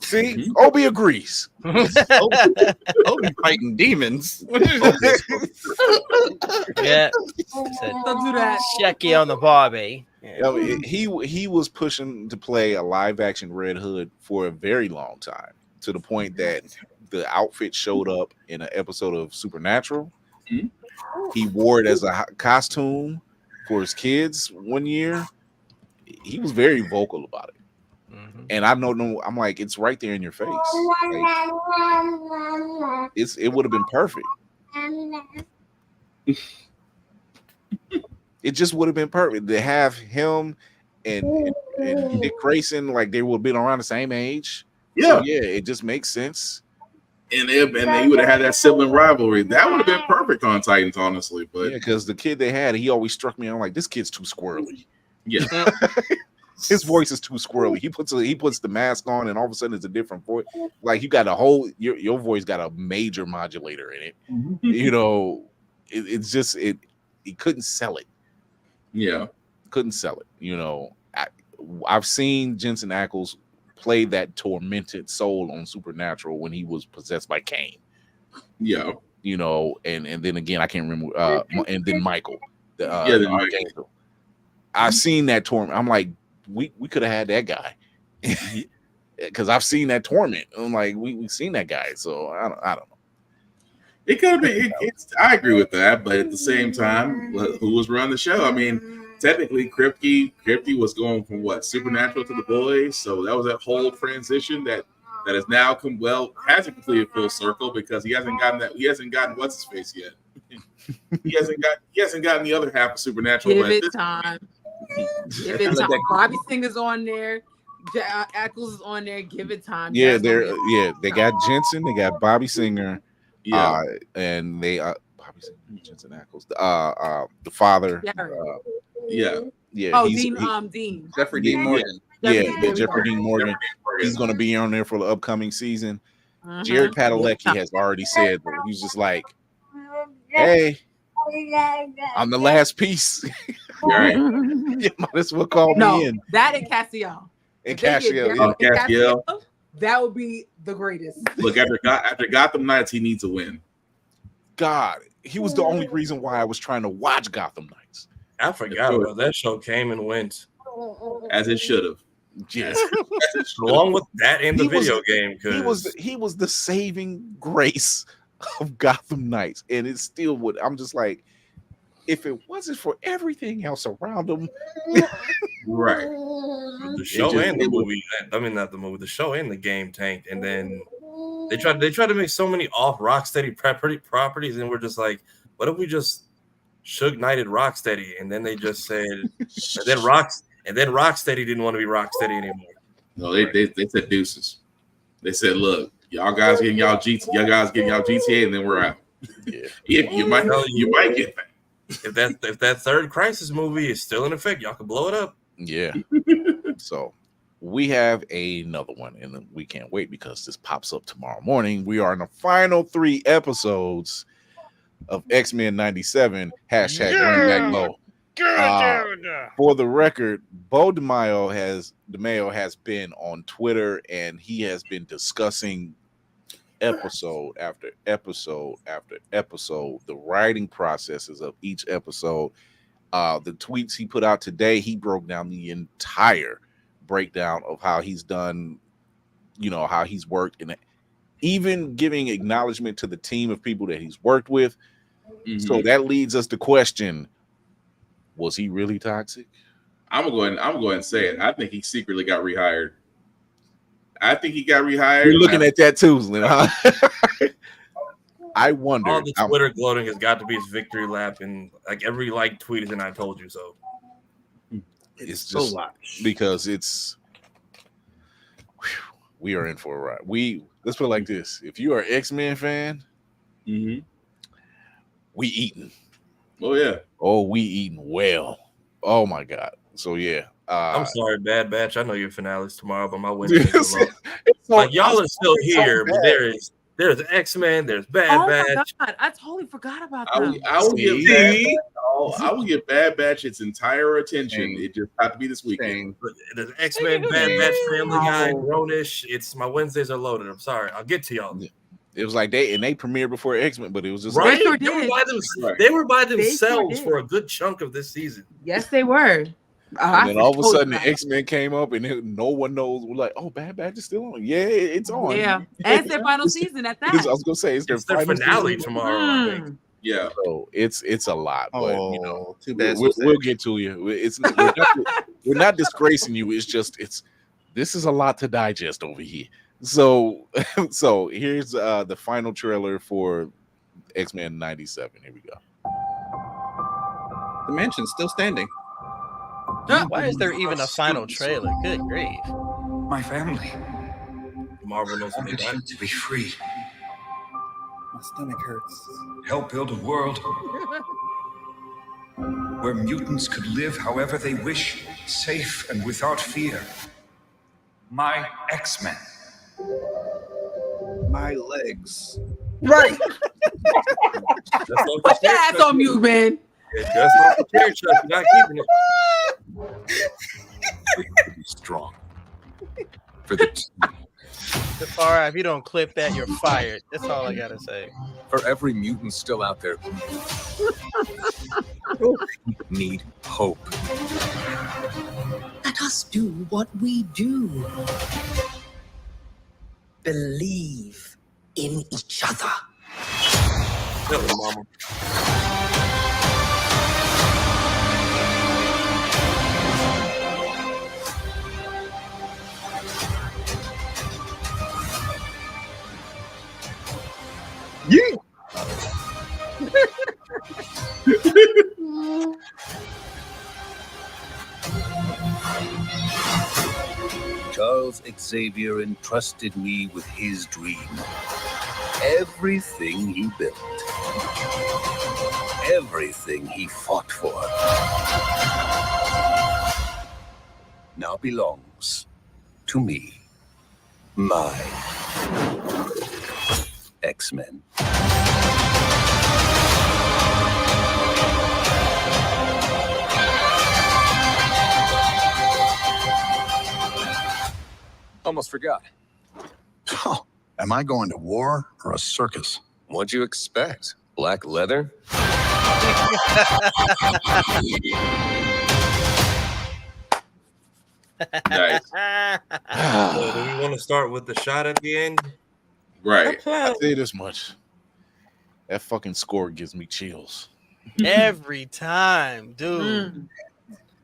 See, Obi agrees. Obi fighting demons. Yeah, don't do that. Chucky on the Barbie. Yeah. He was pushing to play a live action Red Hood for a very long time, to the point that the outfit showed up in an episode of Supernatural. He wore it as a costume for his kids one year. He was very vocal about it. And I don't know. I'm like, it's right there in your face. Like, it would have been perfect. It just would have been perfect to have him and Dick Grayson, like they would have been around the same age. Yeah, so yeah, it just makes sense. And they would have had that sibling rivalry. That would have been perfect on Titans, honestly. But yeah, because the kid they had, he always struck me. I'm like, this kid's too squirrely. Yeah. His voice is too squirrely. He puts the mask on, and all of a sudden it's a different voice. Like you got a whole your voice got a major modulator in it. You know, it's just he couldn't sell it. Yeah, couldn't sell it. You know, I've seen Jensen Ackles play that tormented soul on Supernatural when he was possessed by Cain. Yeah, you know, and then again I can't remember. And then Michael, the Archangel. I've seen that torment. I'm like, we could have had that guy, because I've seen that torment. I'm like, we've seen that guy, so I don't know. It could have been. I agree with that, but at the same time, who was running the show? I mean, technically, Kripke was going from Supernatural to The Boys, so that was that whole transition that has now hasn't completed full circle, because he hasn't gotten what's his face yet. he hasn't gotten the other half of Supernatural. Give it time. Give it time. Bobby Singer's on there. Ackles is on there. Give it time. Yeah, they got Jensen, they got Bobby Singer, and they Bobby Singer, Jensen Ackles, the father. Dean. Jeffrey Dean Morgan. Jeffrey Dean Morgan. He's going to be on there for the upcoming season. Jared Padalecki has already said that he's just like, hey, I'm the last piece. You might as well call me in. That and Castiel. Castiel. That would be the greatest. Look, after Gotham Knights, he needs a win. God, he was the only reason why I was trying to watch Gotham Knights. I forgot about that show. Came and went as it should have. Yes, along with that and the video game. He was the saving grace of Gotham Knights, and it still would. I'm just like, if it wasn't for everything else around him, right? The show and the movie. I mean, not the movie. The show and the game tanked, and then they tried to make so many off Rocksteady properties, and we're just like, what if we just Suge Knighted Rocksteady? And then they just said, and then Rocksteady didn't want to be Rocksteady anymore. No, they said deuces. They said, look, y'all guys getting y'all GTA, and then we're out. Yeah, you might get that. If that third Crisis movie is still in effect, y'all can blow it up. Yeah. So we have another one, and we can't wait because this pops up tomorrow morning. We are in the final 3 episodes of X-Men 97. Hashtag bring back Bo. For the record, Bo DeMaio has been on Twitter, and he has been discussing episode after episode after episode the writing processes of each episode. The tweets he put out today, he broke down the entire breakdown of how he's done, how he's worked, and even giving acknowledgement to the team of people that he's worked with. Mm-hmm. So that leads us to question, was he really toxic? I'm gonna go ahead and say it. I think he secretly got rehired. You're looking at that too, Lynn, huh? I wonder. All the Twitter gloating has got to be his victory lap, and like every tweet is, and I told you so. It's just because we are in for a ride. Let's put it like this: if you are an X-Men fan, we eating. Oh yeah. Oh, we eating well. Oh my God. So yeah. I'm sorry, Bad Batch. I know your finale's tomorrow, but my Wednesday's like y'all are still here, but there's X-Men, there's Bad Batch. Oh my God, I totally forgot about that. I will give Bad Batch its entire attention. It just had to be this weekend. But there's X-Men, Bad Batch, Family Guy, Grownish. It's my Wednesdays are loaded. I'm sorry. I'll get to y'all. Yeah. It was like they premiered before X-Men, but it was just right. They were by themselves for a good chunk of this season. Yes, they were. And then all of a sudden, the X-Men came up, and no one knows. We're like, "Oh, Bad Batch is still on." Yeah, it's on. Yeah, and it's their final season at that. I was gonna say it's their finale tomorrow. I think. Yeah, so it's a lot. But too bad. We'll get to you. We're not disgracing you. This is a lot to digest over here. So here's the final trailer for X-Men 97. Here we go. The mansion's still standing. Why is there even a final trailer? Good grief. My family. Marvel knows I wanted him to be free. My stomach hurts. Help build a world where mutants could live however they wish, safe and without fear. My X-Men. My legs. Right. Put your ass on mute, man. It's just not the chair, Chuck. You're not keeping it. Be strong. For the Jafar, if you don't clip that, you're fired. That's all I gotta say. For every mutant still out there, we need hope. Let us do what we do. Believe in each other. Tell me, Mama. Yeah. Charles Xavier entrusted me with his dream. Everything he built. Everything he fought for. Now belongs to me. My X-Men. Almost forgot. Oh, am I going to war or a circus? What'd you expect? Black leather? Nice. So do we want to start with the shot at the end? Right. I'll tell you this much. That fucking score gives me chills. Every time, dude.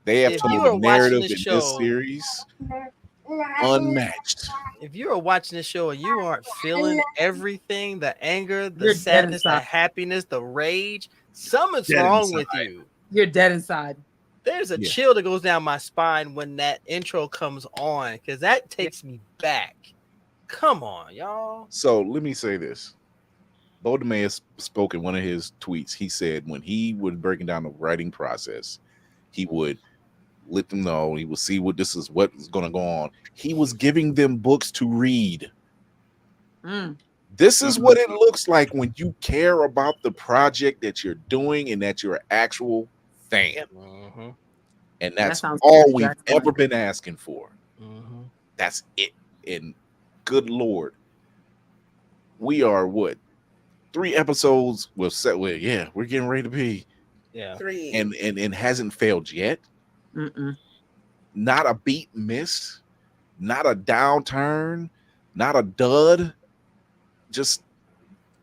They have If some you of are the watching narrative this in show, this series unmatched. If you are watching this show and you aren't feeling everything, the anger, the You're dead sadness, the inside. happiness, the rage, something's Dead wrong inside. with you. You're dead inside. There's a chill that goes down my spine when that intro comes on because that takes me back. Come on, y'all. So let me say this. Bo DeMay spoke in one of his tweets. He said when he was breaking down the writing process, he would let them know, he would see what is going to go on. He was giving them books to read. This is what it looks like when you care about the project that you're doing and that you're an actual fan. And that's all we've ever been asking for. That's it. And good Lord, we are what? 3 episodes we're set with. Yeah, we're getting ready to be. Yeah. 3. And hasn't failed yet. Not a beat missed, not a downturn, not a dud. Just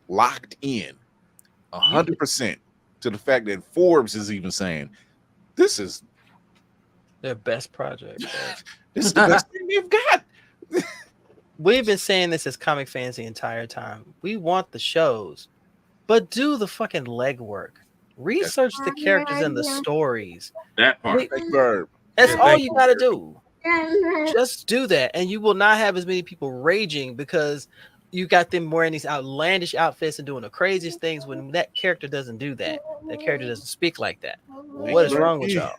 locked in 100% to the fact that Forbes is even saying this is their best project. This is the best thing they've got. We've been saying this as comic fans the entire time. We want the shows, but do the fucking legwork. Research the characters and the stories. That part. That's all you got to do. Just do that, and you will not have as many people raging because you got them wearing these outlandish outfits and doing the craziest things when that character doesn't do that. That character doesn't speak like that. What is wrong with y'all?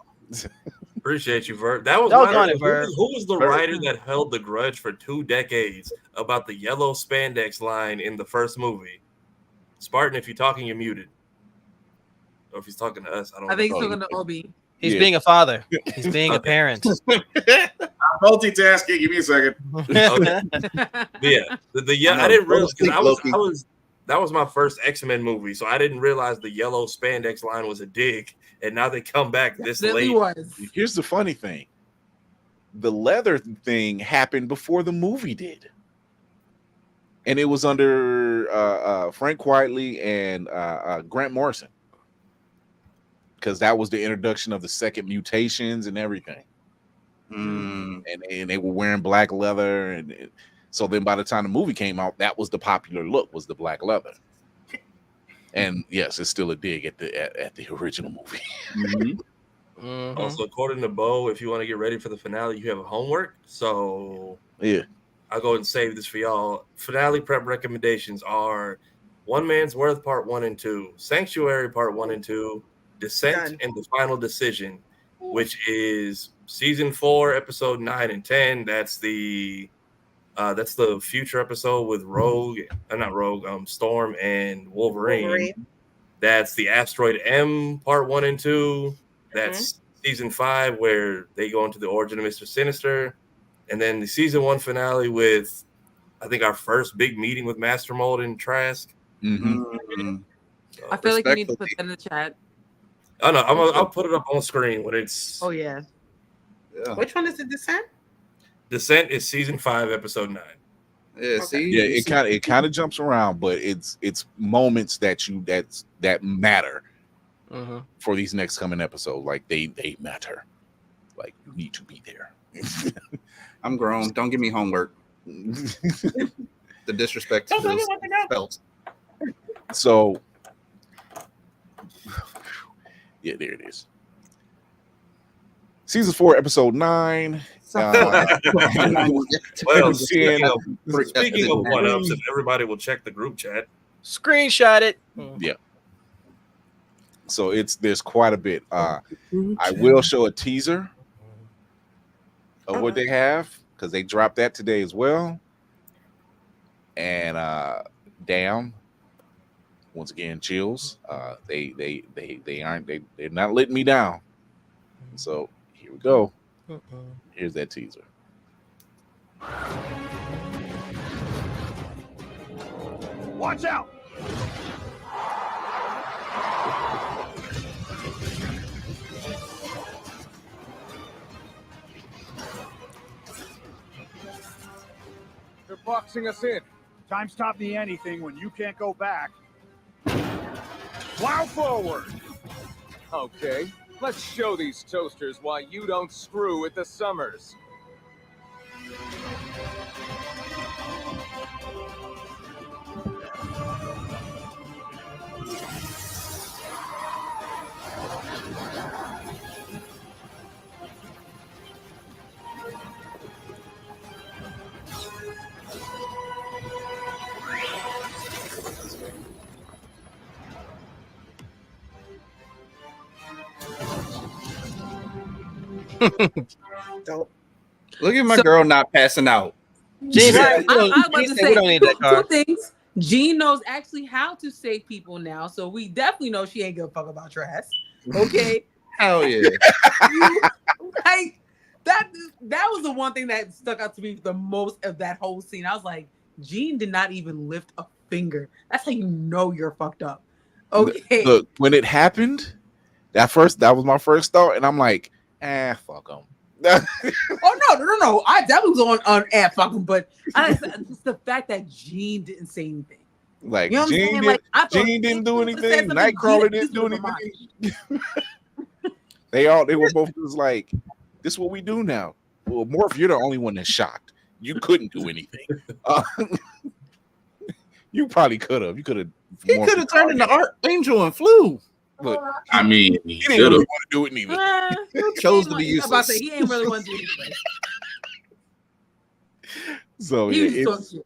Appreciate you, Verb. That was who was the writer that held the grudge for 2 decades about the yellow spandex line in the first movie? Spartan, if you're talking, you're muted. Or if he's talking to us, I don't know. I think he's talking to Obi. He's being a father. He's being a parent. I'm multitasking. Give me a second. Okay. I didn't realize because that was my first X-Men movie, so I didn't realize the yellow spandex line was a dig, and now they come back this late. Here's the funny thing: the leather thing happened before the movie did, and it was under Frank Quitely and Grant Morrison, because that was the introduction of the second mutations and everything. And they were wearing black leather, and so then by the time the movie came out, that was the popular look, was the black leather. And yes, it's still a dig at the original movie. Also, according to Bo, if you want to get ready for the finale, you have a homework. So yeah, I'll go ahead and save this for y'all. Finale prep recommendations are One Man's Worth Part 1 and 2, Sanctuary Part 1 and 2, Descent, and The Final Decision, which is season 4, episode 9 and 10. That's the future episode with Storm and Wolverine. That's the Asteroid M Part 1 and 2. That's season 5, where they go into the origin of Mr. Sinister. And then the season 1 finale with, I think, our first big meeting with Master Mold and Trask. I feel like you need to put that in the chat. Oh no, I'll put it up on screen when it's. Oh yeah. Which one is the Descent? Descent is season 5, episode 9. Yeah, see, yeah, it kind of jumps around, but it's moments that matter for these next coming episodes. Like they matter. Like you need to be there. I'm grown. Don't give me homework. The disrespect is felt. So yeah, there it is. Season 4, episode 9. Well, speaking of one-ups, if everybody will check the group chat. Screenshot it. Yeah. So there's quite a bit. I will show a teaser of what they have, because they dropped that today as well. And damn, once again, chills. They're not letting me down. So here we go. Here's that teaser. Watch out! They're boxing us in. Time stop the anything when you can't go back. Plow forward. Okay, let's show these toasters why you don't screw with the Summers. Don't look at my girl not passing out. Gene, Right. I was about to we say don't need that two card. things. Jean knows actually how to save people now, so we definitely know she ain't give a fuck about your ass. Okay. Hell yeah. Like that was the one thing that stuck out to me the most of that whole scene. I was like, Jean did not even lift a finger. That's how you know you're fucked up. Okay. Look, when it happened, that was my first thought, and I'm like, fuck them. Oh no! I definitely was on fuck him, but just the fact that Jean didn't say anything. Like, you know what I'm saying? Like, Jean didn't do anything. Nightcrawler didn't do anything. They were both just like, this is what we do now. Well, Morph, you're the only one that's shocked. You couldn't do anything. You probably could have. You could have. He could have turned into Archangel and flew. But I mean, he didn't really want to do it neither. He chose to be useless. He ain't really want to do anything. So He was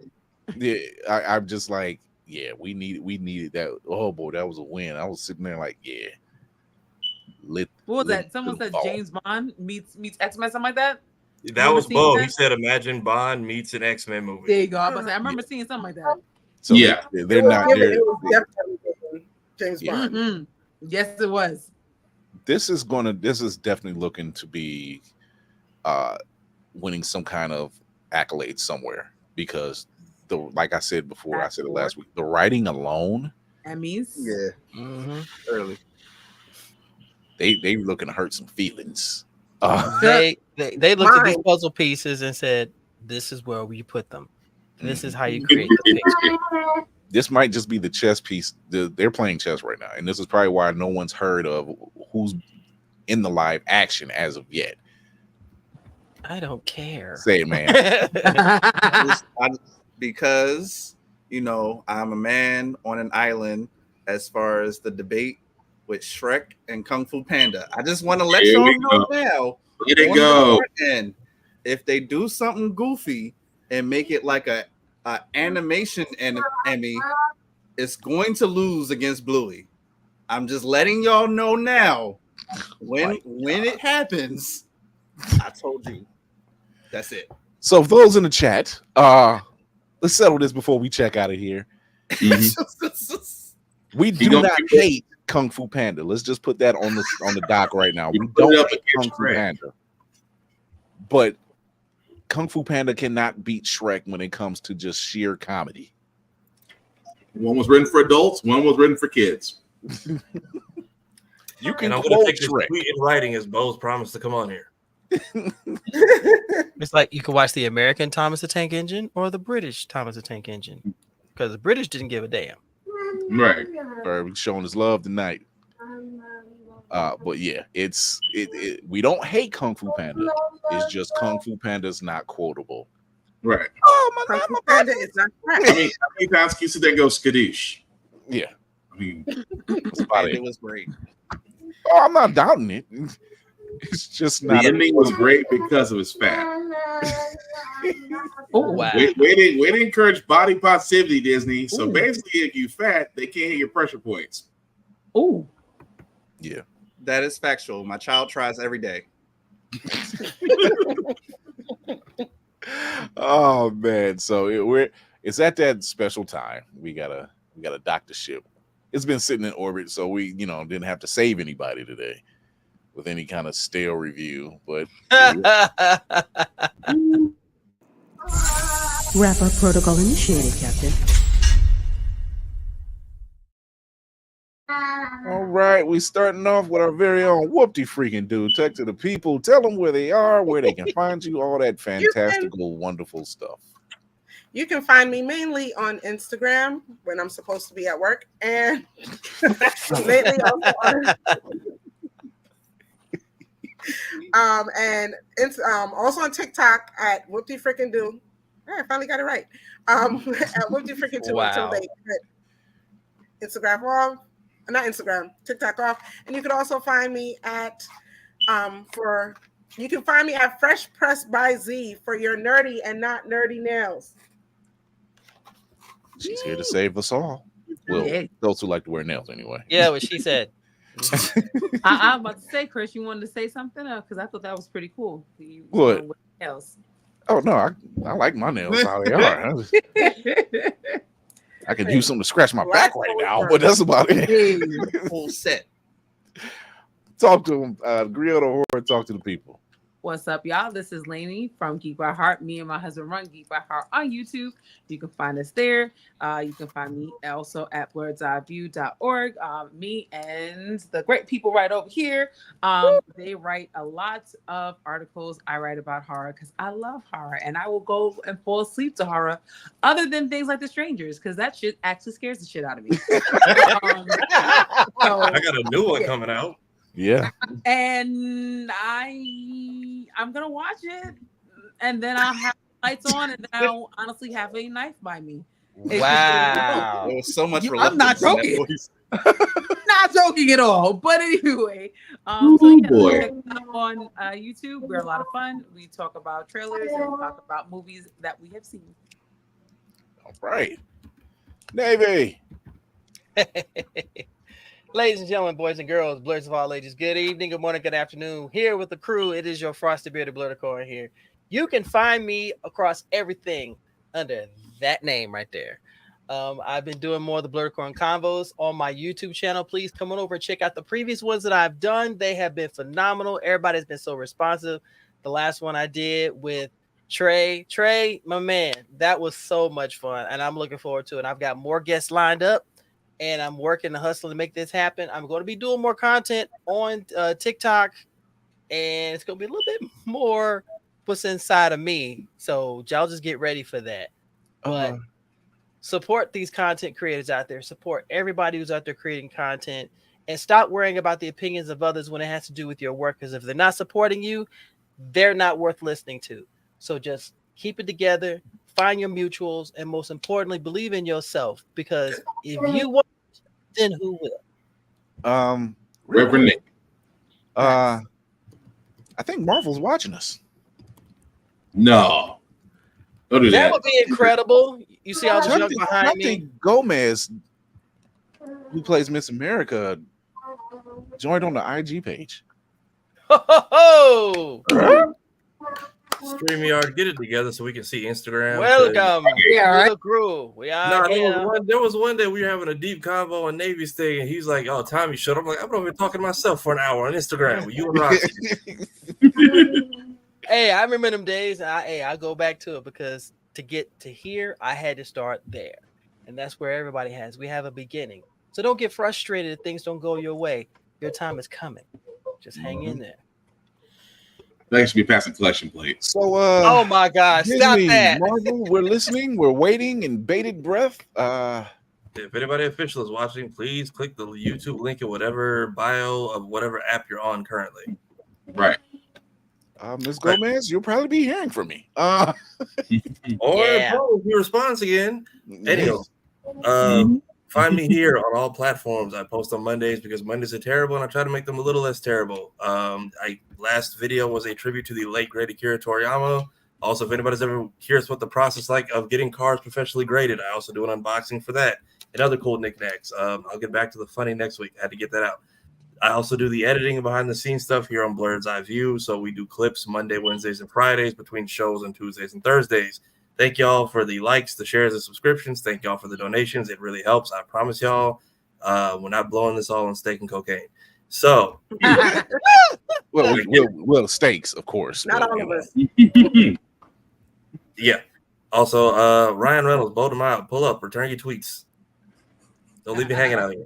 I'm just like, yeah, we needed that. Oh boy, that was a win. I was sitting there like, yeah. What was that? Someone said James Bond meets X-Men, something like that. That was Bo. He said, "Imagine Bond meets an X-Men movie." There you go. I remember seeing something like that. So yeah, they're not there. It was definitely James Bond. Mm-hmm. Yes, it was. This is definitely looking to be winning some kind of accolade somewhere, because like I said before, I said it last week, the writing alone. That means early. They looking to hurt some feelings. They looked at these puzzle pieces and said, "This is where we put them. This is how you create the picture." This might just be the chess piece. They're playing chess right now, and this is probably why no one's heard of who's in the live action as of yet. I don't care. Say it, man. Because I'm a man on an island as far as the debate with Shrek and Kung Fu Panda. I just want to let y'all know now. Here they go. And if they do something goofy and make it like a animation Emmy, it's going to lose against Bluey. I'm just letting y'all know now. When it happens, I told you. That's it. So for those in the chat, let's settle this before we check out of here. We do not hate Kung Fu Panda. Let's just put that on the dock right now. We don't hate Kung Fu Panda. But Kung Fu Panda cannot beat Shrek when it comes to just sheer comedy. One was written for adults, one was written for kids. You can I'm quote going to take this Shrek. tweet in writing as Bo's promised to come on here. It's like you can watch the American Thomas the Tank Engine or the British Thomas the Tank Engine, because the British didn't give a damn. Right. We're showing his love tonight. But yeah, we don't hate Kung Fu Panda. It's just Kung Fu Panda's not quotable. Right. Oh, my Panda is not correct. I mean, how many times can you sit there and go skadoosh? Yeah. I mean, that's about it was great. Oh, I'm not doubting it. It's just not. The ending was great because of his fat. Oh wow! Way to encourage body positivity, Disney. So basically, if you fat, they can't hit your pressure points. Oh, yeah, that is factual. My child tries every day. Oh man! So it's at that special time. We gotta dock the ship. It's been sitting in orbit, so we didn't have to save anybody today with any kind of stale review. But wrap-up protocol initiated, Captain. all right, we starting off with our very own whoopty freaking dude. Talk to the people, tell them where they are, where they can find you, all that fantastical, wonderful stuff. You can find me mainly on Instagram when I'm supposed to be at work, and lately also And it's also on TikTok at Whoopty Freaking Do. I finally got it right. At Whoopty Freaking Do until they quit. Instagram off, not Instagram, TikTok off. And you can also find me at you can find me at Fresh Press by Z for your nerdy and not nerdy nails. She's here to save us all. Well, those who like to wear nails anyway. Yeah, what she said. I'm about to say, Chris, you wanted to say something because I thought that was pretty cool. What? Nails. Oh no, I like my nails how they are. I could use something to scratch my back right now, but that's about it. Full set. Talk to them. Agree on the horror. Talk to the people. What's up, y'all? This is Lainey from Geek by Heart. Me and my husband run Geek by Heart on YouTube. You can find us there. You can find me also at blerdseyeView.org. Me and the great people right over here. They write a lot of articles. I write about horror because I love horror, and I will go and fall asleep to horror, other than things like The Strangers, because that shit actually scares the shit out of me. I got a new one coming out. Yeah. And I'm gonna watch it, and then I'll have lights on, and then I'll honestly have a knife by me. Wow. There was so much. I'm not joking. Not joking at all. But anyway, Ooh, so yeah, boy. check us out on YouTube. We're a lot of fun. We talk about trailers and we talk about movies that we have seen. All right, Navy. Ladies and gentlemen, boys and girls, blurs of all ages, good evening, good morning, good afternoon. Here with the crew, it is your frosty bearded blurticore here. You can find me across everything under that name right there. I've been doing more of the Blurticore Convos on my YouTube channel. Please come on over and check out the previous ones that I've done. They have been phenomenal. Everybody's been so responsive. The last one I did with Trey, my man, that was so much fun, and I'm looking forward to it. I've got more guests lined up. And I'm working to hustle to make this happen. I'm going to be doing more content on TikTok, and it's going to be a little bit more what's inside of me. So y'all just get ready for that. But support these content creators out there. Support everybody who's out there creating content, and stop worrying about the opinions of others when it has to do with your work. Because if they're not supporting you, they're not worth listening to. So just keep it together. Find your mutuals, and most importantly, believe in yourself, because if you want, then who will? Reverend Nick. I think Marvel's watching us. No. Don't do That would be incredible. You see all the junk behind me? think Gomez, who plays Miss America, joined on the IG page. Ho! StreamYard, get it together so we can see Instagram. Welcome. Yeah, right. The crew. We are there was one day we were having a deep convo on Navy's thing, and he's like, "Oh, Tommy, shut up." I'm like, "I've been talking to myself for an hour on Instagram with you and Roxy." Hey, I remember them days. I go back to it, because to get to here, I had to start there, and that's where everybody has. We have a beginning, so don't get frustrated if things don't go your way. Your time is coming. Just hang in there. That should be passing collection plate. So, oh my gosh, stop Disney, that. Marvel, we're listening, we're waiting in bated breath. If anybody official is watching, please click the YouTube link in whatever bio of whatever app you're on currently. Right. Ms. Gomez, you'll probably be hearing from me. Or if you response again. Anyway, find me here on all platforms. I post on Mondays because Mondays are terrible, and I try to make them a little less terrible. Last video was a tribute to the late great Akira Toriyama. Also, if anybody's ever curious what the process like of getting cars professionally graded, I also do an unboxing for that and other cool knickknacks. I'll get back to the funny next week. I had to get that out. I also do the editing and behind the scenes stuff here on Blerd's Eye View. So we do clips Monday, Wednesdays, and Fridays between shows on Tuesdays and Thursdays. Thank y'all for the likes, the shares, and subscriptions. Thank y'all for the donations. It really helps. I promise y'all, we're not blowing this all on steak and cocaine. So, well, steaks, of course. Not all of us. Yeah. Also, Ryan Reynolds, bold him out. Pull up. Return your tweets. Don't leave me hanging out here.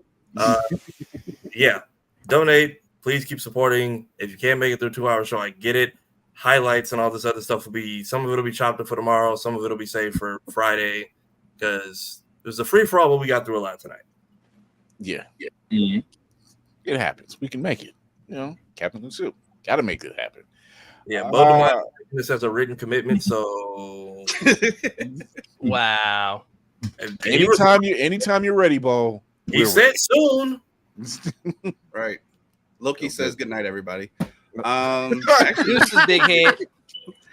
Yeah. Donate. Please keep supporting. If you can't make it through a 2-hour show, I get it. Highlights and all this other stuff will be, some of it will be chopped up for tomorrow. Some of it will be saved for Friday, because it was a free for all, but we got through a lot tonight. Yeah. Mm-hmm. It happens. We can make it. Captain and Soup. Gotta make it happen. Yeah, both this has a written commitment, so wow. Anytime you're ready, Bo. He said soon. Right. Loki says good night, everybody. Deuces, big head.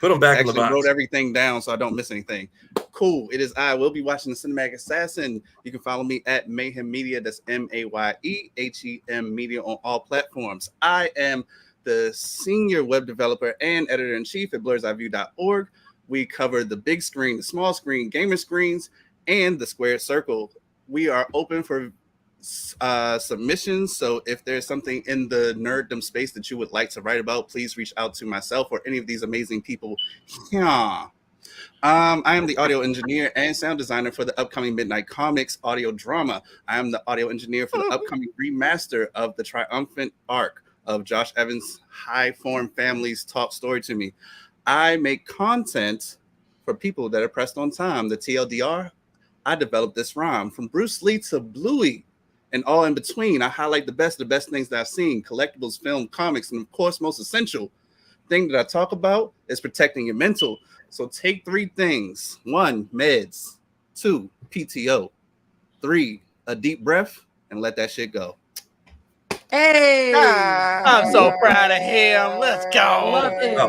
Put them back in the box. Wrote everything down so I don't miss anything. Cool. It is I. Will be watching the Cinematic Assassin. You can follow me at Mayhem Media. That's MAYEHEM Media on all platforms. I am the senior web developer and editor-in-chief at blerdseyeView.org. We cover the big screen, the small screen, gamer screens, and the square circle. We are open for submissions. So if there's something in the nerddom space that you would like to write about, please reach out to myself or any of these amazing people. Yeah. I am the audio engineer and sound designer for the upcoming Midnight Comics audio drama. I am the audio engineer for the upcoming remaster of the triumphant arc of Josh Evans' High Form Family's Talk Story to Me. I make content for people that are pressed on time. The TLDR, I developed this rhyme from Bruce Lee to Bluey and all in between. I highlight the best things that I've seen, collectibles, film, comics, and of course, most essential thing that I talk about is protecting your mental. So take 3 things. 1, meds. 2, PTO. 3, a deep breath, and let that shit go. Hey, I'm so proud of him. Let's go.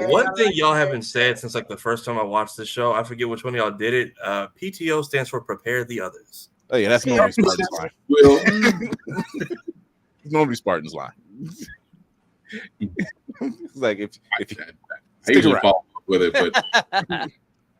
One thing y'all haven't said since like the first time I watched this show, I forget which one of y'all did it. PTO stands for prepare the others. Oh yeah, that's normally Spartan's line. It's normally Spartan's line. It's like if I usually follow up with it, but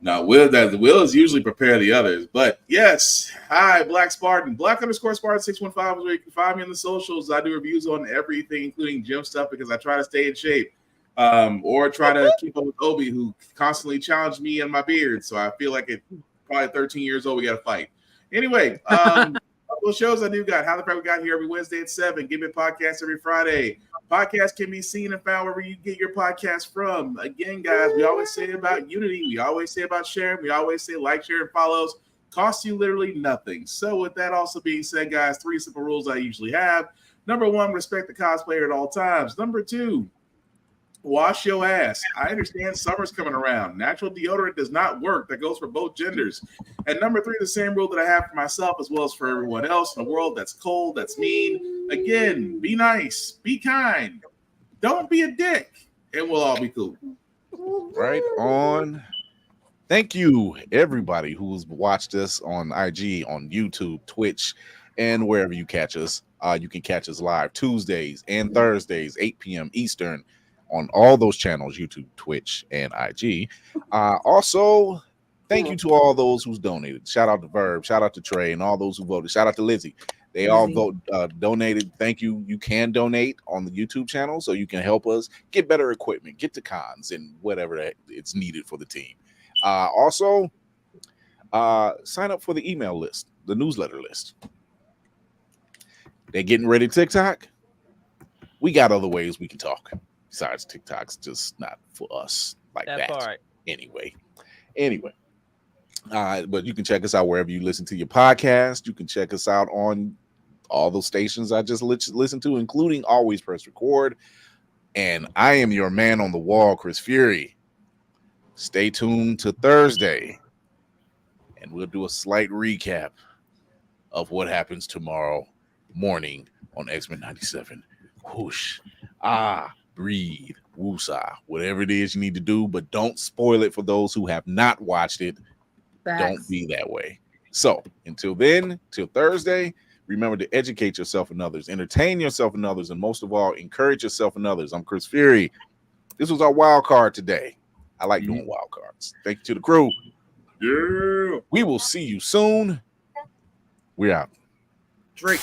no, Will is usually prepare the others. But yes, hi, Black Spartan, Black_Spartan 615 is where you can find me on the socials. I do reviews on everything, including gym stuff, because I try to stay in shape, or try to keep up with Obi, who constantly challenged me and my beard. So I feel like it. Probably 13 years old, we got to fight. Anyway, couple of shows I do got. How the Prep we got here every Wednesday at 7. Give it podcast every Friday. Podcast can be seen and found wherever you get your podcast from. Again, guys, we always say about unity. We always say about sharing. We always say like, share, and follows. Costs you literally nothing. So with that also being said, guys, 3 simple rules I usually have. Number 1, respect the cosplayer at all times. Number 2, wash your ass. I understand summer's coming around. Natural deodorant does not work. That goes for both genders. And number 3, the same rule that I have for myself as well as for everyone else in a world that's cold, that's mean. Again, be nice, be kind. Don't be a dick, and we'll all be cool. Right on. Thank you, everybody who's watched us on IG, on YouTube, Twitch, and wherever you catch us. You can catch us live Tuesdays and Thursdays, 8 p.m. Eastern, on all those channels, YouTube, Twitch, and IG. Also, thank you to all those who's donated. Shout out to Verb, shout out to Trey, and all those who voted. Shout out to Lizzie. They all donated. Thank you. You can donate on the YouTube channel so you can help us get better equipment, get to cons, and whatever it's needed for the team. Also, sign up for the email list, the newsletter list. They're getting ready to TikTok. We got other ways we can talk. Besides, TikTok's just not for us like that. Part. Anyway, but you can check us out wherever you listen to your podcast. You can check us out on all those stations I just listened to, including Always Press Record. And I am your man on the wall, Chris Fury. Stay tuned to Thursday, and we'll do a slight recap of what happens tomorrow morning on X-Men 97. Whoosh. Breathe, woosah, whatever it is you need to do, but don't spoil it for those who have not watched it. Facts. Don't be that way. So until then, till Thursday, remember to educate yourself and others, entertain yourself and others, and most of all, encourage yourself and others. I'm Chris Fury. This was our wild card today. I like doing wild cards. Thank you to the crew. Yeah. We will see you soon. We're out. Drake.